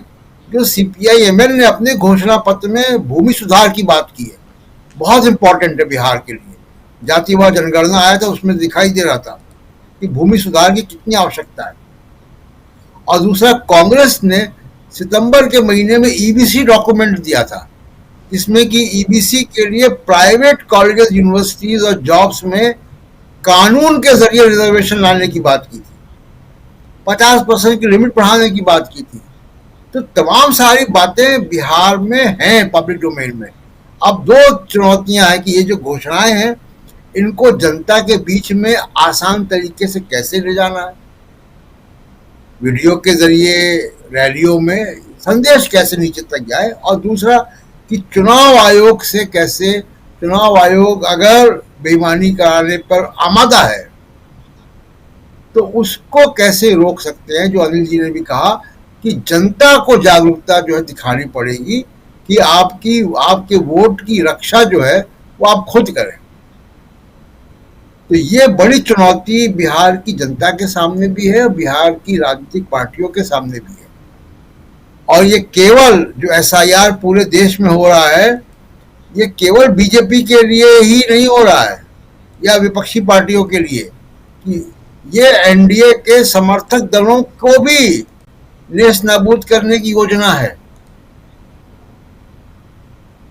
जो CPI-ML ने अपने घोषणा पत्र में भूमि सुधार की बात की है, बहुत इंपॉर्टेंट है बिहार के लिए। जातिवार जनगणना आया था, उसमें दिखाई दे रहा था कि भूमि सुधार की कितनी आवश्यकता है। और दूसरा, कांग्रेस ने सितंबर के महीने में EBC डॉक्यूमेंट दिया था, जिसमें कि EBC के लिए प्राइवेट कॉलेजेस, यूनिवर्सिटीज और जॉब्स में कानून के जरिए रिजर्वेशन लाने की बात की थी, 50% की लिमिट बढ़ाने की बात की थी। तो तमाम सारी बातें बिहार में हैं पब्लिक डोमेन में। अब दो चुनौतियां हैं कि ये जो घोषणाएं हैं इनको जनता के बीच में आसान तरीके से कैसे ले जाना है, वीडियो के जरिए, रैलियों में संदेश कैसे नीचे तक जाए। और दूसरा कि चुनाव आयोग से कैसे, चुनाव आयोग अगर बेईमानी कराने पर आमादा है तो उसको कैसे रोक सकते हैं। जो अनिल जी ने भी कहा कि जनता को जागरूकता जो है दिखानी पड़ेगी कि आपके वोट की रक्षा जो है वो आप खुद करें। तो ये बड़ी चुनौती बिहार की जनता के सामने भी है, बिहार की राजनीतिक पार्टियों के सामने भी है। और ये केवल जो SIR पूरे देश में हो रहा है, ये केवल बीजेपी के लिए ही नहीं हो रहा है या विपक्षी पार्टियों के लिए, कि ये NDA के समर्थक दलों को भी नेस्त नाबूद करने की योजना है।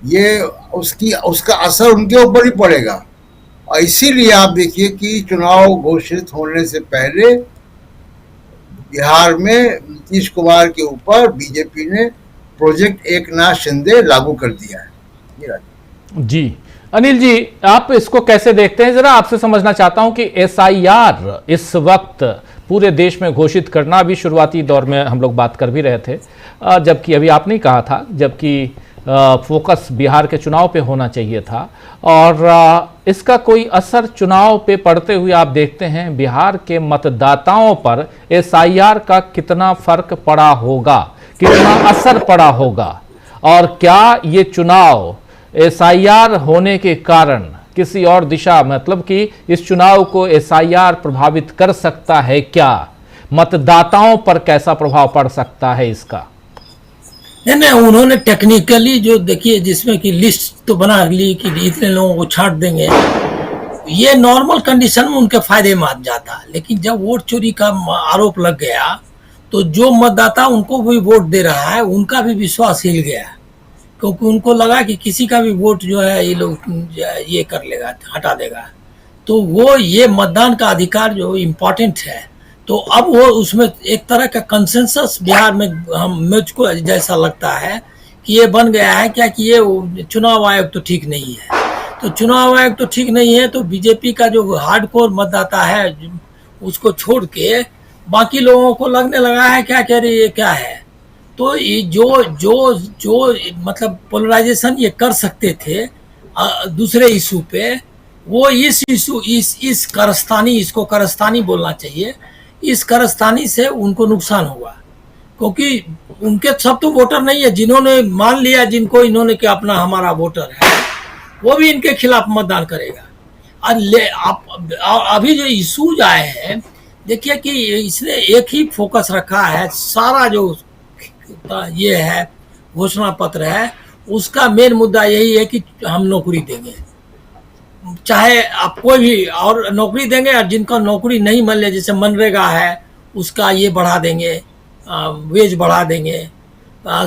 ये उसका असर उनके ऊपर ही पड़ेगा। और इसीलिए आप देखिए कि चुनाव घोषित होने से पहले बिहार में नीतीश कुमार के ऊपर बीजेपी ने प्रोजेक्ट एकनाथ शिंदे लागू कर दिया है। जी अनिल जी, आप इसको कैसे देखते हैं? जरा आपसे समझना चाहता हूं कि SIR इस वक्त पूरे देश में घोषित करना भी शुरुआती दौर में हम लोग बात कर भी रहे थे, जबकि अभी आपने कहा था जबकि फोकस बिहार के चुनाव पे होना चाहिए था। और इसका कोई असर चुनाव पे पड़ते हुए आप देखते हैं बिहार के मतदाताओं पर एसआईआर का कितना फर्क पड़ा होगा, कितना असर पड़ा होगा, और क्या ये चुनाव एसआईआर होने के कारण किसी और दिशा, मतलब कि इस चुनाव को एसआईआर प्रभावित कर सकता है, क्या मतदाताओं पर कैसा प्रभाव पड़ सकता है इसका? नहीं, उन्होंने टेक्निकली जो देखिए जिसमें कि लिस्ट तो बना ली कि इतने लोगों को छांट देंगे, ये नॉर्मल कंडीशन में उनके फायदे में आ जाता। लेकिन जब वोट चोरी का आरोप लग गया तो जो मतदाता उनको भी वोट दे रहा है उनका भी विश्वास हिल गया, क्योंकि उनको लगा कि किसी का भी वोट जो है ये लोग ये कर लेगा, हटा देगा। तो वो ये मतदान का अधिकार जो इम्पोर्टेंट है, तो अब वो उसमें एक तरह का कंसेंसस बिहार में मुझको जैसा लगता है कि ये बन गया है क्या कि ये चुनाव आयोग तो ठीक नहीं है। तो चुनाव आयोग तो ठीक नहीं है तो बीजेपी का जो हार्डकोर मतदाता है उसको छोड़ के बाकी लोगों को लगने लगा है क्या कह रही है क्या है। तो ये जो मतलब पोलराइजेशन ये कर सकते थे दूसरे इशू पे, वो इस इशू इस कारस्तानी, इसको कारस्तानी बोलना चाहिए, इस कारस्तानी से उनको नुकसान हुआ। क्योंकि उनके सब तो वोटर नहीं है, जिन्होंने मान लिया जिनको इन्होंने कि अपना हमारा वोटर है, वो भी इनके खिलाफ मतदान करेगा। अभी जो इशूज आए हैं, देखिए कि इसने एक ही फोकस रखा है, सारा जो ये है घोषणा पत्र है उसका मेन मुद्दा यही है कि हम नौकरी देंगे, चाहे आप कोई भी और नौकरी देंगे, और जिनका नौकरी नहीं मिल रहा जैसे मनरेगा है उसका ये बढ़ा देंगे, वेज बढ़ा देंगे।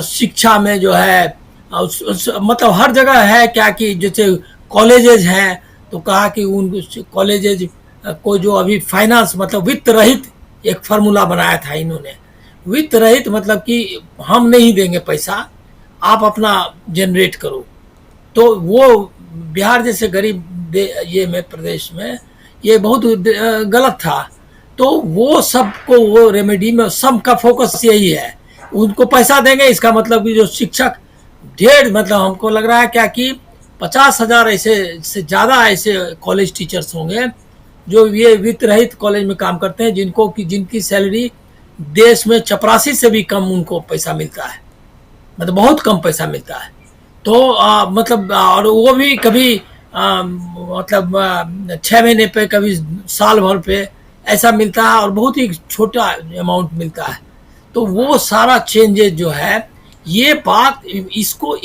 शिक्षा में जो है मतलब हर जगह है क्या कि जैसे कॉलेजेज हैं तो कहा कि उन कॉलेजेज को जो अभी फाइनेंस मतलब वित्त रहित एक फार्मूला बनाया था इन्होंने, वित्त रहित मतलब कि हम नहीं देंगे पैसा, आप अपना जनरेट करो। तो वो बिहार जैसे गरीब ये में प्रदेश में ये बहुत गलत था। तो वो सबको वो रेमेडी में सबका फोकस यही है, उनको पैसा देंगे, इसका मतलब कि जो शिक्षक ढेर मतलब हमको लग रहा है क्या कि 50,000 ऐसे से ज़्यादा ऐसे कॉलेज टीचर्स होंगे जो ये वित्त रहित कॉलेज में काम करते हैं, जिनकी सैलरी देश में चपरासी से भी कम उनको पैसा मिलता है, मतलब बहुत कम पैसा मिलता है। तो मतलब और वो भी कभी मतलब 6 महीने पे, कभी साल भर पे ऐसा मिलता है, और बहुत ही छोटा अमाउंट मिलता है। तो वो सारा चेंजेस जो है, ये बात इसको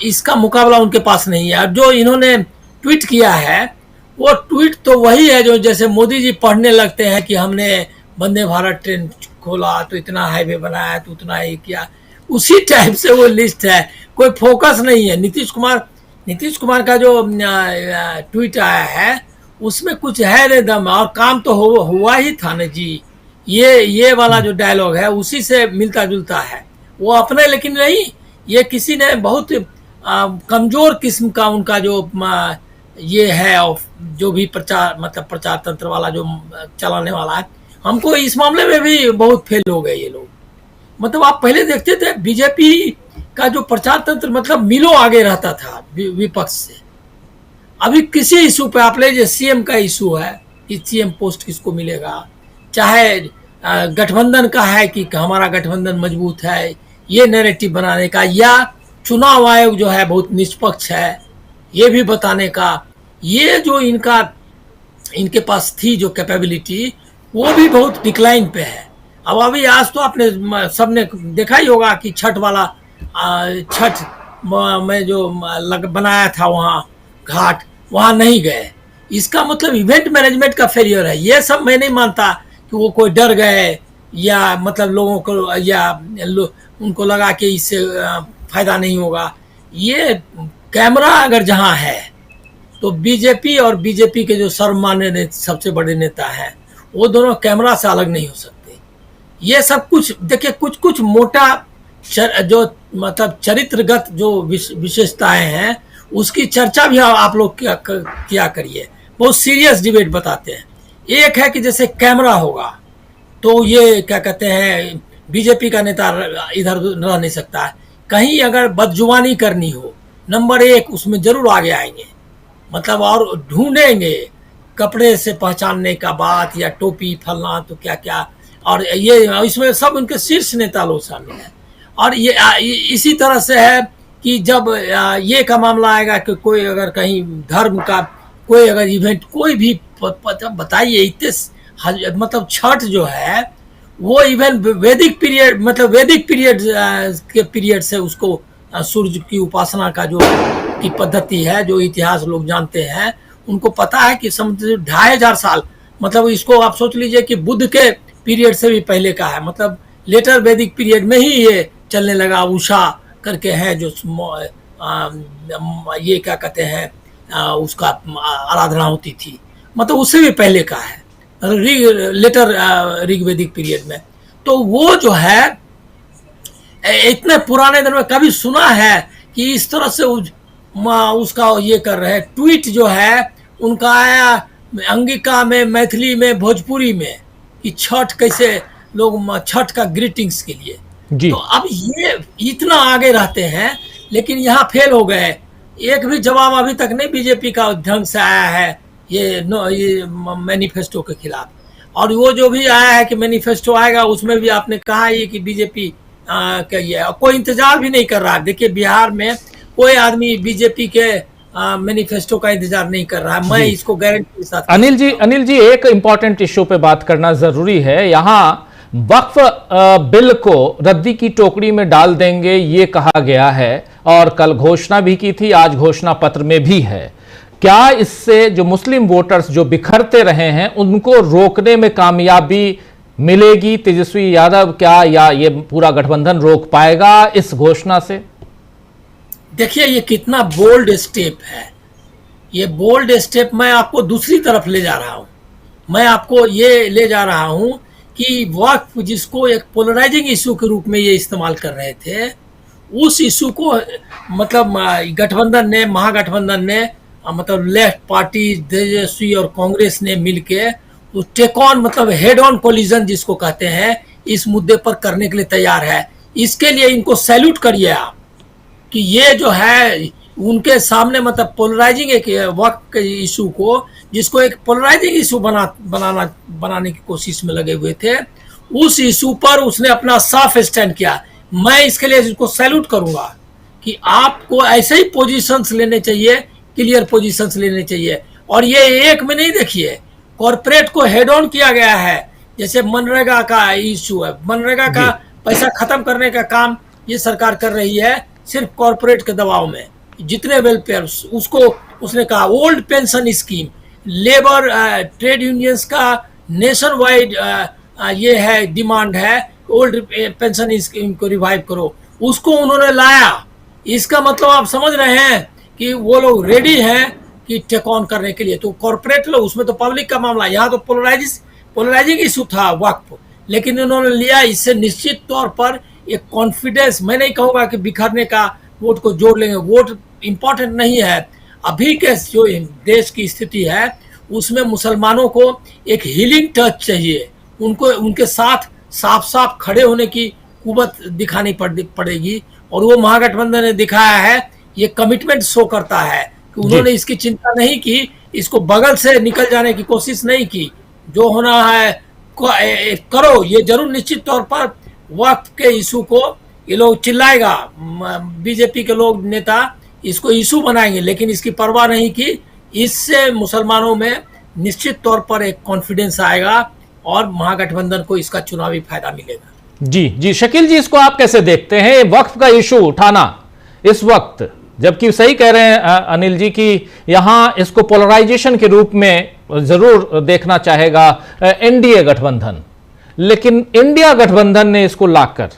इसका मुकाबला उनके पास नहीं है। और जो इन्होंने ट्वीट किया है वो ट्वीट तो वही है जो जैसे मोदी जी पढ़ने लगते हैं कि हमने वंदे भारत ट्रेन खोला तो इतना हाईवे बनाया तो उतना ही किया, उसी टाइप से वो लिस्ट है, कोई फोकस नहीं है। नीतीश कुमार का जो ट्वीट आया है उसमें कुछ है नहीं दम, और काम तो हुआ ही था ना जी। ये वाला जो डायलॉग है उसी से मिलता जुलता है, वो अपने लेकिन नहीं, ये किसी ने बहुत कमजोर किस्म का उनका जो ये है जो भी प्रचार तंत्र वाला जो चलाने वाला है, हमको इस मामले में भी बहुत फेल हो गए ये लोग। मतलब आप पहले देखते थे बीजेपी का जो प्रचार तंत्र मतलब मीलों आगे रहता था विपक्ष से। अभी किसी इशू पे आप ले, सीएम का इशू है कि सीएम पोस्ट किसको मिलेगा, चाहे गठबंधन का है कि हमारा गठबंधन मजबूत है, ये नैरेटिव बनाने का, या चुनाव आयोग जो है बहुत निष्पक्ष है ये भी बताने का, ये जो इनके पास थी जो कैपेबिलिटी वो भी बहुत डिक्लाइन पे है। अब अभी आज तो आपने सबने देखा ही होगा कि छठ में जो बनाया था वहाँ घाट, वहाँ नहीं गए, इसका मतलब इवेंट मैनेजमेंट का फेलियर है। ये सब मैं नहीं मानता कि वो कोई डर गए या मतलब लोगों को या उनको लगा कि इससे फायदा नहीं होगा। ये कैमरा अगर जहाँ है तो बीजेपी और बीजेपी के जो सर्वमान्य सबसे बड़े नेता हैं वो दोनों कैमरा से अलग नहीं हो सकते। ये सब कुछ देखिए, कुछ मोटा जो मतलब चरित्रगत जो विशेषताएं हैं उसकी चर्चा भी आप लोग किया करिए, बहुत सीरियस डिबेट बताते हैं। एक है कि जैसे कैमरा होगा तो ये क्या कहते हैं बीजेपी का नेता इधर रह नहीं सकता है। कहीं अगर बदजुबानी करनी हो, नंबर 1 उसमें जरूर आगे आएंगे, मतलब और ढूंढेंगे कपड़े से पहचानने का बात या टोपी फलना तो क्या क्या, और ये इसमें सब उनके शीर्ष नेता लोग शामिल हैं। और ये इसी तरह से है कि जब ये का मामला आएगा कि कोई अगर कहीं धर्म का कोई अगर इवेंट कोई भी बताइए, इतने मतलब छठ जो है वो इवेंट वैदिक पीरियड, मतलब वैदिक पीरियड के पीरियड से उसको सूर्य की उपासना का जो की पद्धति है, जो इतिहास लोग जानते हैं उनको पता है कि 2500 साल, मतलब इसको आप सोच लीजिए कि बुद्ध के पीरियड से भी पहले का है, मतलब लेटर वैदिक पीरियड में ही ये चलने लगा। उषा करके है जो ये क्या कहते हैं उसका आराधना होती थी, मतलब उससे भी पहले का है, लेटर ऋग्वेदिक पीरियड में। तो वो जो है इतने पुराने दिन में कभी सुना है कि इस तरह से उसका ये कर रहे हैं। ट्वीट जो है उनका आया अंगिका में, मैथिली में, भोजपुरी में कि छठ कैसे लोग छठ का ग्रीटिंग्स के लिए जी। तो अब ये इतना आगे रहते हैं लेकिन यहाँ फेल हो गए। एक भी जवाब अभी तक नहीं बीजेपी का ढंग से आया है ये मैनिफेस्टो के खिलाफ। और वो जो भी आया है कि मैनिफेस्टो आएगा उसमें भी आपने कहा ये कि बीजेपी कहिए कोई इंतजार भी नहीं कर रहा है। देखिए बिहार में कोई आदमी बीजेपी के मैनिफेस्टो का इंतजार नहीं कर रहा है, मैं इसको गारंटी के साथ। अनिल जी एक इंपॉर्टेंट इश्यू पे बात करना जरूरी है। यहाँ वक्फ बिल को रद्दी की टोकरी में डाल देंगे ये कहा गया है और कल घोषणा भी की थी, आज घोषणा पत्र में भी है। क्या इससे जो मुस्लिम वोटर्स जो बिखरते रहे हैं उनको रोकने में कामयाबी मिलेगी तेजस्वी यादव क्या, या ये पूरा गठबंधन रोक पाएगा इस घोषणा से? देखिए ये कितना बोल्ड स्टेप है। ये बोल्ड स्टेप मैं आपको दूसरी तरफ ले जा रहा हूं। मैं आपको ये ले जा रहा हूं कि वक्फ जिसको एक पोलराइजिंग इशू के रूप में ये इस्तेमाल कर रहे थे, उस इशू को मतलब गठबंधन ने, महागठबंधन ने, मतलब लेफ्ट पार्टी तेजस्वी और कांग्रेस ने मिलके तो टेक ऑन, मतलब हेड ऑन कोलिजन जिसको कहते हैं, इस मुद्दे पर करने के लिए तैयार है। इसके लिए इनको सैल्यूट करिए आप कि ये जो है उनके सामने मतलब पोलराइजिंग एक वक्फ के इशू को, जिसको एक पोलराइजिंग इशू बनाने की कोशिश में लगे हुए थे, उस इशू पर उसने अपना साफ स्टैंड किया। मैं इसके लिए इसको सैल्यूट करूंगा कि आपको ऐसे ही पोजीशंस लेने चाहिए, क्लियर पोजीशंस लेने चाहिए। और ये एक में नहीं, देखिए कॉर्पोरेट को हेड ऑन किया गया है। जैसे मनरेगा का इशू है, मनरेगा का पैसा खत्म करने का काम ये सरकार कर रही है सिर्फ कॉर्पोरेट के दबाव में। जितने वेलफेयर उसको उसने कहा old pension scheme, labour trade unions का नेशन वाइड ये है डिमांड है, ओल्ड पेंशन स्कीम को रिवाइव करो, उसको उन्होंने लाया। इसका मतलब आप समझ रहे हैं कि वो लोग रेडी हैं कि टेक ऑन करने के लिए। तो कॉर्पोरेट लोग, उसमें तो पब्लिक का मामला, यहाँ तो पोलराइजिंग इशू था वक्फ, लेकिन उन्होंने लिया। इससे निश्चित तौर पर एक कॉन्फिडेंस, मैं नहीं कहूँगा कि बिखरने का वोट को जोड़ लेंगे, वोट इम्पोर्टेंट नहीं है। अभी के जो देश की स्थिति है उसमें मुसलमानों को एक हीलिंग टच चाहिए, उनको उनके साथ साफ साफ खड़े होने की कुवत दिखानी पड़ेगी। और वो महागठबंधन ने दिखाया है, ये कमिटमेंट शो करता है कि उन्होंने इसकी चिंता नहीं की, इसको बगल से निकल जाने की कोशिश नहीं की। जो होना है करो। ये जरूर निश्चित तौर पर वक्त के इशू को ये लोग चिल्लाएगा, बीजेपी के लोग नेता इसको इशू बनाएंगे, लेकिन इसकी परवाह नहीं की। इससे मुसलमानों में निश्चित तौर पर एक कॉन्फिडेंस आएगा और महागठबंधन को इसका चुनावी फायदा मिलेगा। जी शकील जी, इसको आप कैसे देखते हैं वक्फ का इशू उठाना इस वक्त, जबकि सही कह रहे हैं अनिल जी कि यहां इसको पोलराइजेशन के रूप में जरूर देखना चाहेगा एनडीए गठबंधन, लेकिन इंडिया गठबंधन ने इसको लाकर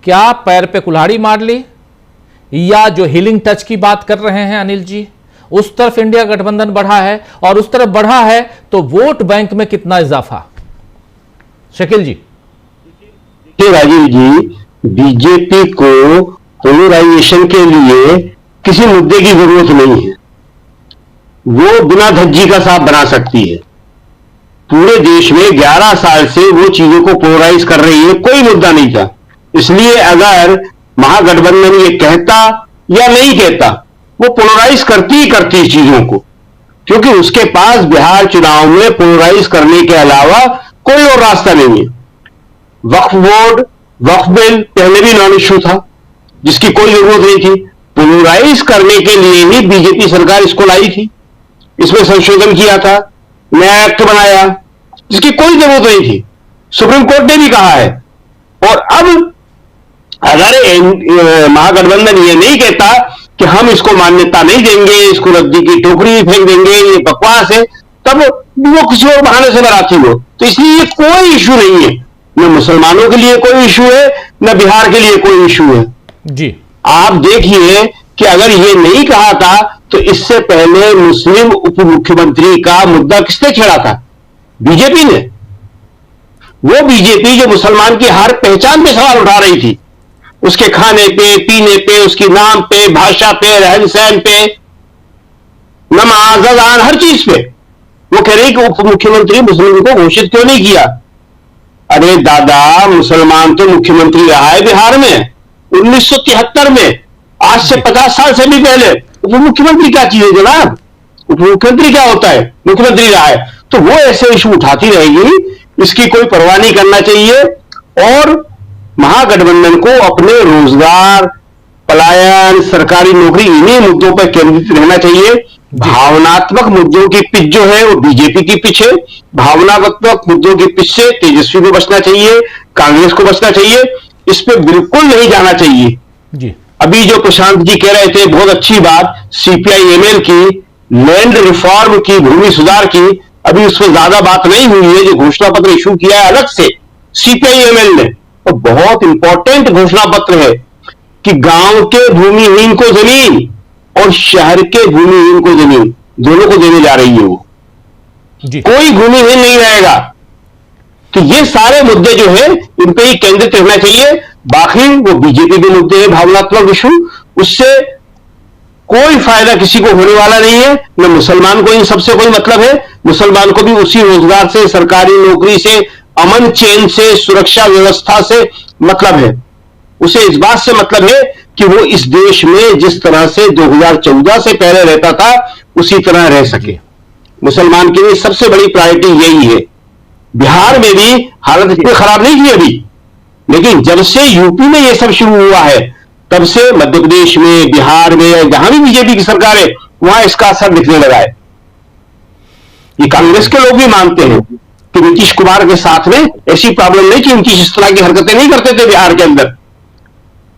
क्या पैर पे कुल्हाड़ी मार ली, या जो हीलिंग टच की बात कर रहे हैं अनिल जी, उस तरफ इंडिया गठबंधन बढ़ा है? और उस तरफ बढ़ा है तो वोट बैंक में कितना इजाफा? शकील जी। राजीव जी, बीजेपी को पोलराइजेशन के लिए किसी मुद्दे की जरूरत नहीं है, वो बिना धज्जी का साफ बना सकती है। पूरे देश में 11 साल से वो चीजों को पोलराइज कर रही है, कोई मुद्दा नहीं था। इसलिए अगर महागठबंधन ये कहता या नहीं कहता, वो पोलराइज करती ही करती चीजों को, क्योंकि उसके पास बिहार चुनाव में पोलराइज करने के अलावा कोई और रास्ता नहीं है। वक्फ बोर्ड, वक्फ बिल पहले भी नॉन इश्यू था, जिसकी कोई जरूरत नहीं थी। पोलराइज करने के लिए ही बीजेपी सरकार इसको लाई थी, इसमें संशोधन किया था, नया एक्ट बनाया, जिसकी कोई जरूरत नहीं थी। सुप्रीम कोर्ट ने भी कहा है। और अब अगर महागठबंधन ये नहीं कहता कि हम इसको मान्यता नहीं देंगे, इसको रद्दी की टोकरी फेंक देंगे, ये बकवास है, तब वो किसी और बहाने से बनाती हो। तो इसलिए ये कोई इश्यू नहीं है, न मुसलमानों के लिए कोई इश्यू है, न बिहार के लिए कोई इश्यू है जी। आप देखिए कि अगर ये नहीं कहा था तो इससे पहले मुस्लिम उप मुख्यमंत्री का मुद्दा किसने छेड़ा था? बीजेपी ने। वो बीजेपी जो मुसलमान की हर पहचान पे सवाल उठा रही थी, उसके खाने पे, पीने पे, उसकी नाम पे, भाषा पे, रहन सहन पे, नमाज अजान, हर चीज पे वो कह रही कि उप मुख्यमंत्री मुस्लिम को घोषित क्यों नहीं किया। अरे दादा, मुसलमान तो मुख्यमंत्री रहा है बिहार में 1973 में, आज से 50 साल से भी पहले। उप मुख्यमंत्री क्या चीज है जनाब? उप मुख्यमंत्री क्या होता है? मुख्यमंत्री रहा है। तो वो ऐसे इशू उठाती रहेगी, इसकी कोई परवाह नहीं करना चाहिए। और महागठबंधन को अपने रोजगार, पलायन, सरकारी नौकरी, इन्हीं मुद्दों पर केंद्रित रहना चाहिए। भावनात्मक मुद्दों की पिच जो है वो बीजेपी की पिच है। भावनात्मक मुद्दों की पिच से तेजस्वी को बचना चाहिए, कांग्रेस को बचना चाहिए, इस पे बिल्कुल नहीं जाना चाहिए जी। अभी जो प्रशांत जी कह रहे थे, बहुत अच्छी बात, सीपीआई-एमएल की, लैंड रिफॉर्म की, भूमि सुधार की, अभी उसमें ज्यादा बात नहीं हुई है। जो घोषणा पत्र इशू किया है अलग से सीपीआई-एमएल ने, तो बहुत इंपॉर्टेंट घोषणा पत्र है कि गांव के भूमिहीन को जमीन और शहर के भूमिहीन को जमीन, दोनों को देने जा रही है वो जी। कोई भूमिहीन नहीं रहेगा। तो ये सारे मुद्दे जो है इन पे ही केंद्रित रहना चाहिए। बाकी वो बीजेपी के मुद्दे हैं, भावनात्मक इशू, उससे कोई फायदा किसी को होने वाला नहीं है। न मुसलमान को इन सबसे कोई मतलब है, मुसलमान को भी उसी रोजगार से, सरकारी नौकरी से, अमन चैन से, सुरक्षा व्यवस्था से मतलब है। उसे इस बात से मतलब है कि वो इस देश में जिस तरह से 2014 से पहले रहता था उसी तरह रह सके। मुसलमान के लिए सबसे बड़ी प्रायोरिटी यही है। बिहार में भी हालत इतनी खराब नहीं थी अभी, लेकिन जब से यूपी में ये सब शुरू हुआ है तब से मध्य प्रदेश में, बिहार में, जहां भी बीजेपी की सरकार है वहां इसका असर दिखने लगा है। ये कांग्रेस के लोग भी मानते हैं कि नीतीश कुमार के साथ में ऐसी प्रॉब्लम नहीं कि नीतीश इस तरह की हरकतें नहीं करते थे बिहार के अंदर।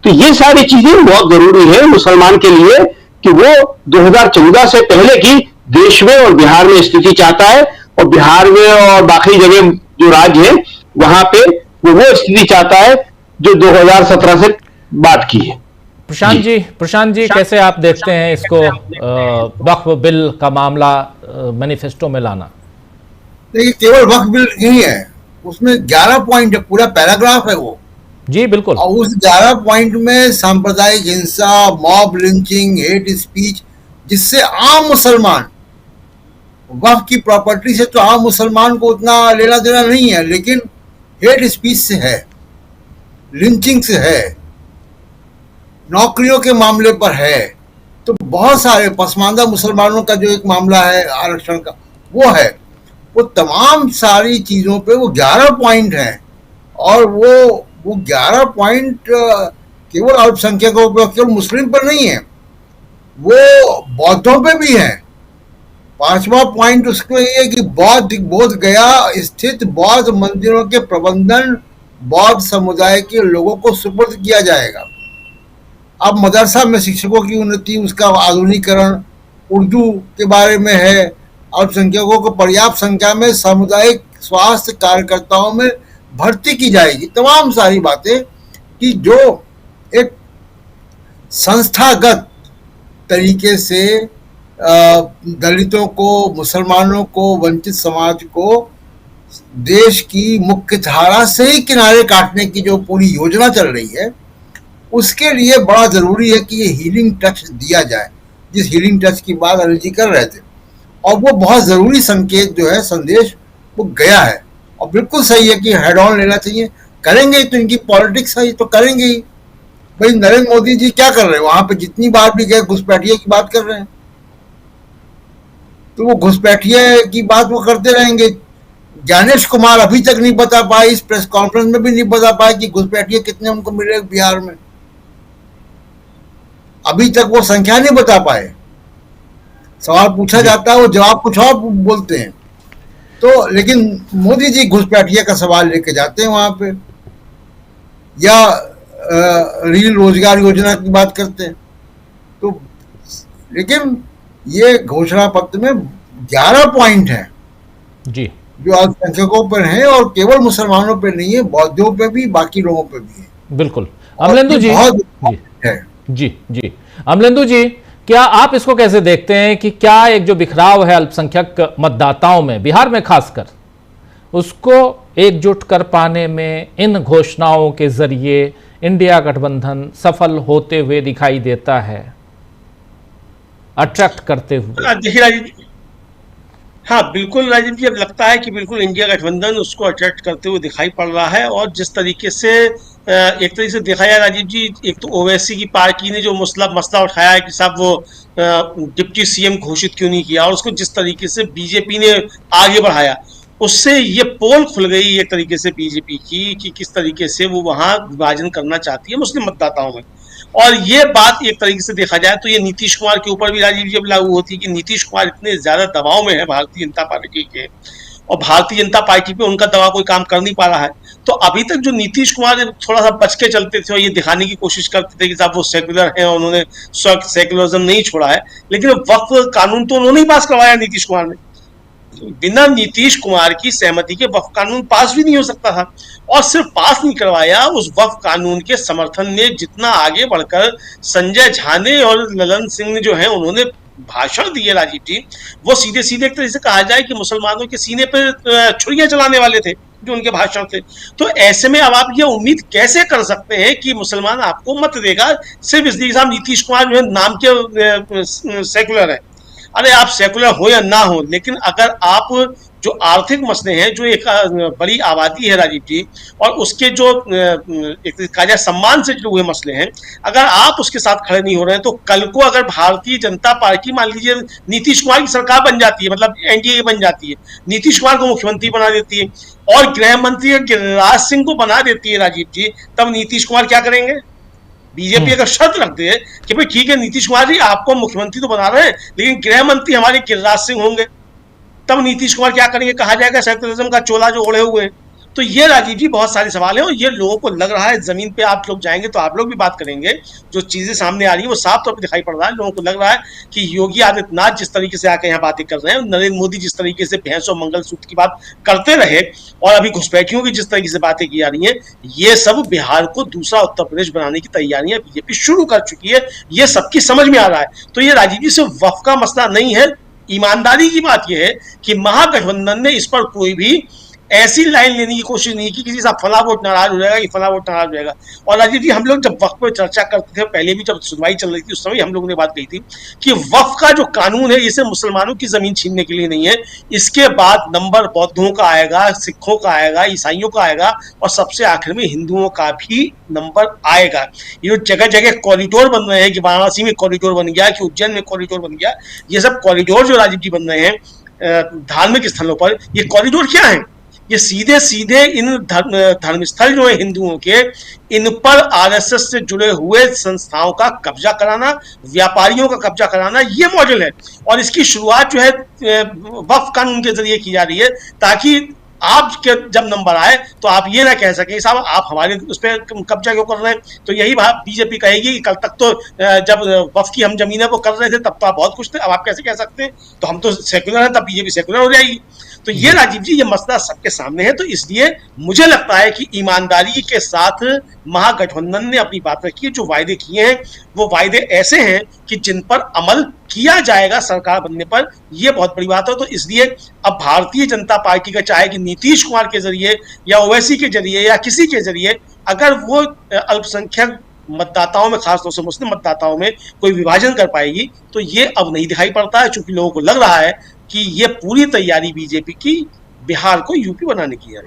तो ये सारी चीजें बहुत जरूरी है मुसलमान के लिए कि वो 2014 से पहले की देश में और बिहार में स्थिति चाहता है, और बिहार में और बाकी जगह जो राज्य है वहां पे वो स्थिति चाहता है जो 2017 से बात की है। प्रशांत जी कैसे आप देखते हैं इसको, वक्फ बिल का मामला मैनिफेस्टो में लाना? देखिए, केवल वक्फ बिल नहीं है, उसमें 11 पॉइंट है, पूरा पैराग्राफ है वो जी बिल्कुल। और उस 11 पॉइंट में सांप्रदायिक हिंसा, मॉब लिंचिंग, हेट स्पीच, जिससे आम मुसलमान, वक्फ की प्रॉपर्टी से तो आम मुसलमान को उतना लेना देना नहीं है, लेकिन हेट स्पीच से है, लिंचिंग से है, नौकरियों के मामले पर है। तो बहुत सारे पसमानदा मुसलमानों का जो एक मामला है आरक्षण का, वो है। वो तमाम सारी चीज़ों पे वो 11 पॉइंट हैं, और वो 11 पॉइंट केवल अल्पसंख्यकों पर, केवल मुस्लिम पर नहीं है, वो बौद्धों पे भी है। 5वां पॉइंट उसको ये है कि बोध गया स्थित बौद्ध मंदिरों के प्रबंधन बौद्ध समुदाय के लोगों को सुपुर्द किया जाएगा। अब मदरसा में शिक्षकों की उन्नति, उसका आधुनिकीकरण, उर्दू के बारे में है, अल्पसंख्यकों को पर्याप्त संख्या में सामुदायिक स्वास्थ्य कार्यकर्ताओं में भर्ती की जाएगी। तमाम सारी बातें कि जो एक संस्थागत तरीके से दलितों को, मुसलमानों को, वंचित समाज को देश की मुख्य धारा से ही किनारे काटने की जो पूरी योजना चल रही है, उसके लिए बड़ा ज़रूरी है कि ये हीलिंग टच दिया जाए, जिस हीलिंग टच की बात अनिल जी कर रहे थे। और वो बहुत ज़रूरी संकेत जो है, संदेश वो गया है। और बिल्कुल सही है कि हेड ऑन लेना चाहिए, करेंगे तो इनकी पॉलिटिक्स है तो करेंगे ही। भाई नरेंद्र मोदी जी क्या कर रहे हैं वहां पे, जितनी बार भी गए घुसपैठिए की बात कर रहे हैं, तो वो घुसपैठिए की बात वो करते रहेंगे। ज्ञानेश कुमार अभी तक नहीं बता पाए, इस प्रेस कॉन्फ्रेंस में भी नहीं बता पाए कि घुसपैठिए कितने उनको मिले बिहार में, अभी तक वो संख्या नहीं बता पाए। सवाल पूछा जाता है वो जवाब कुछ और बोलते हैं। तो लेकिन मोदी जी घुसपैठिए का सवाल लेके जाते हैं वहां पे, या रील रोजगार योजना की बात करते हैं। तो लेकिन ये घोषणा पत्र में 11 पॉइंट हैं जी, जो अल्पसंख्यकों पर हैं, और केवल मुसलमानों पर नहीं है, बौद्धों पे भी, बाकी लोगों पे भी है। बिल्कुल। अमलेंदु जी, बहुत जी है। जी जी अमलेंदु जी, क्या आप इसको कैसे देखते हैं कि क्या एक जो बिखराव है अल्पसंख्यक मतदाताओं में, बिहार में खासकर, उसको एकजुट कर पाने में इन घोषणाओं के जरिए इंडिया गठबंधन सफल होते हुए दिखाई देता है, अट्रैक्ट करते हुए? देखिए राजीव जी, हाँ बिल्कुल राजीव जी, अब लगता है कि बिल्कुल इंडिया गठबंधन उसको अट्रैक्ट करते हुए दिखाई पड़ रहा है। और जिस तरीके से एक तरीके से देखा जाए राजीव जी, एक तो ओवैसी की पार्टी ने जो मसला उठाया है कि साहब वो डिप्टी सीएम घोषित क्यों नहीं किया, और उसको जिस तरीके से बीजेपी ने आगे बढ़ाया, उससे ये पोल खुल गई एक तरीके से बीजेपी की कि किस तरीके से वो वहां विभाजन करना चाहती है मुस्लिम मतदाताओं में। और ये बात एक तरीके से देखा जाए तो ये नीतीश कुमार के ऊपर भी राजीव जी अब लागू होती है कि नीतीश कुमार इतने ज्यादा दबाव में है भारतीय जनता पार्टी के, और भारतीय जनता पार्टी पे उनका दबाव कोई काम कर नहीं पा रहा है। तो अभी तक जो नीतीश कुमार थोड़ा सा बच के चलते थे और ये दिखाने की कोशिश करते थे कि साहब वो सेक्युलर हैं और उन्होंने सेक्युलरिज्म नहीं छोड़ा है, लेकिन वक्फ कानून तो उन्होंने ही पास करवाया नीतीश कुमार ने। बिना नीतीश कुमार की सहमति के वक्फ कानून पास भी नहीं हो सकता था, और सिर्फ पास नहीं करवाया, उस वक्फ कानून के समर्थन में जितना आगे बढ़कर संजय झा ने और ललन सिंह ने जो है उन्होंने भाषण दिए राजीव जी, वो सीधे सीधे एक तरह से कहा जाए कि मुसलमानों के सीने पर छुरियां चलाने वाले थे जो उनके भाषण थे। तो ऐसे में अब आप ये उम्मीद कैसे कर सकते हैं कि मुसलमान आपको मत देगा सिर्फ इसलिए साहब नीतीश कुमार जो है नाम के सेकुलर है? अरे आप सेकुलर हो या ना हो, लेकिन अगर आप जो आर्थिक मसले हैं, जो एक बड़ी आबादी है राजीव जी, और उसके जो एक कहा जाए सम्मान से जुड़े हुए मसले हैं, अगर आप उसके साथ खड़े नहीं हो रहे हैं, तो कल को अगर भारतीय जनता पार्टी मान लीजिए नीतीश कुमार की सरकार बन जाती है, मतलब एनडीए बन जाती है, नीतीश कुमार को मुख्यमंत्री बना देती है और गृह मंत्री गिरिराज सिंह को बना देती है राजीव जी, तब नीतीश कुमार क्या करेंगे? बीजेपी अगर शर्त रख दे कि भाई ठीक है नीतीश कुमार जी आपको मुख्यमंत्री तो बना रहे हैं, लेकिन गृह मंत्री हमारे गिरिराज सिंह होंगे, तब नीतीश कुमार क्या करेंगे? कहा जाएगा सेक्युलरिज्म का चोला जो ओढ़े हुए हैं। तो ये राजीव जी बहुत सारे सवाल हैं, और ये लोगों को लग रहा है, जमीन पे आप लोग जाएंगे तो आप लोग भी बात करेंगे, जो चीजें सामने आ रही है वो साफ तौर पर दिखाई पड़ रहा है। लोगों को लग रहा है कि योगी आदित्यनाथ जिस तरीके से आके यहाँ बातें कर रहे हैं, नरेंद्र मोदी जिस तरीके से भैंस और मंगलसूत्र की बात करते रहे, और अभी घुसपैठियों की जिस तरीके से बातें की जा रही है, ये सब बिहार को दूसरा उत्तर प्रदेश बनाने की तैयारियां बीजेपी शुरू कर चुकी है। ये सबकी समझ में आ रहा है। तो ये राजीव जी सिर्फ वक्फ का मसला नहीं है, ईमानदारी की बात यह है कि महागठबंधन ने इस पर कोई भी ऐसी लाइन लेने की कोशिश नहीं की किसी साहब फला वोट नाराज हो जाएगा, ये फला वोट नाराज हो जाएगा। और राजीव जी हम लोग जब वक्फ पर चर्चा करते थे, पहले भी जब सुनवाई चल रही थी उस समय हम लोगों ने बात कही थी कि वक्फ का जो कानून है इसे मुसलमानों की जमीन छीनने के लिए नहीं है, इसके बाद नंबर बौद्धों का आएगा, सिखों का आएगा, ईसाइयों का आएगा, और सबसे आखिर में हिंदुओं का भी नंबर आएगा। ये जो जगह जगह कॉरिडोर बन रहे हैं, कि वाराणसी में कॉरिडोर बन गया, कि उज्जैन में कॉरिडोर बन गया, ये सब कॉरिडोर जो राजीव जी बन रहे हैं धार्मिक स्थलों पर, ये कॉरिडोर क्या है? ये सीधे सीधे इन धर्मस्थल जो है हिंदुओं के, इन पर आरएसएस से जुड़े हुए संस्थाओं का कब्जा कराना, व्यापारियों का कब्जा कराना, ये मॉडल है। और इसकी शुरुआत जो है वक्फ कानून के जरिए की जा रही है, ताकि आप के जब नंबर आए तो आप ये ना कह सकें साहब आप हमारे उस पर कब्जा क्यों कर रहे हैं। तो यही बात बीजेपी कहेगी कि कल तक तो जब वक्फ की हम जमीनें वो कर रहे थे तब तो आप बहुत खुश थे, अब आप कैसे कह सकते हैं? तो हम तो सेकुलर हैं, तब बीजेपी सेकुलर हो जाएगी। तो ये राजीव जी ये मसला सबके सामने है। तो इसलिए मुझे लगता है कि ईमानदारी के साथ महागठबंधन ने अपनी बात रखी है, जो वायदे किए हैं वो वायदे ऐसे हैं कि जिन पर अमल किया जाएगा सरकार बनने पर, यह बहुत बड़ी बात है। तो इसलिए अब भारतीय जनता पार्टी का, चाहे कि नीतीश कुमार के जरिए या ओवैसी के जरिए या किसी के जरिए, अगर वो अल्पसंख्यक मतदाताओं में, खासतौर से मुस्लिम मतदाताओं में कोई विभाजन कर पाएगी, तो ये अब नहीं दिखाई पड़ता है, चूंकि लोगों को लग रहा है कि ये पूरी तैयारी बीजेपी की बिहार को यूपी बनाने की है।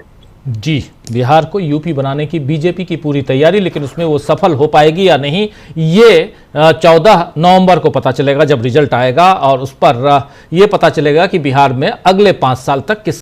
जी, बिहार को यूपी बनाने की बीजेपी की पूरी तैयारी, लेकिन उसमें वो सफल हो पाएगी या नहीं, ये 14 नवंबर को पता चलेगा जब रिजल्ट आएगा, और उस पर यह पता चलेगा कि बिहार में अगले 5 साल तक किस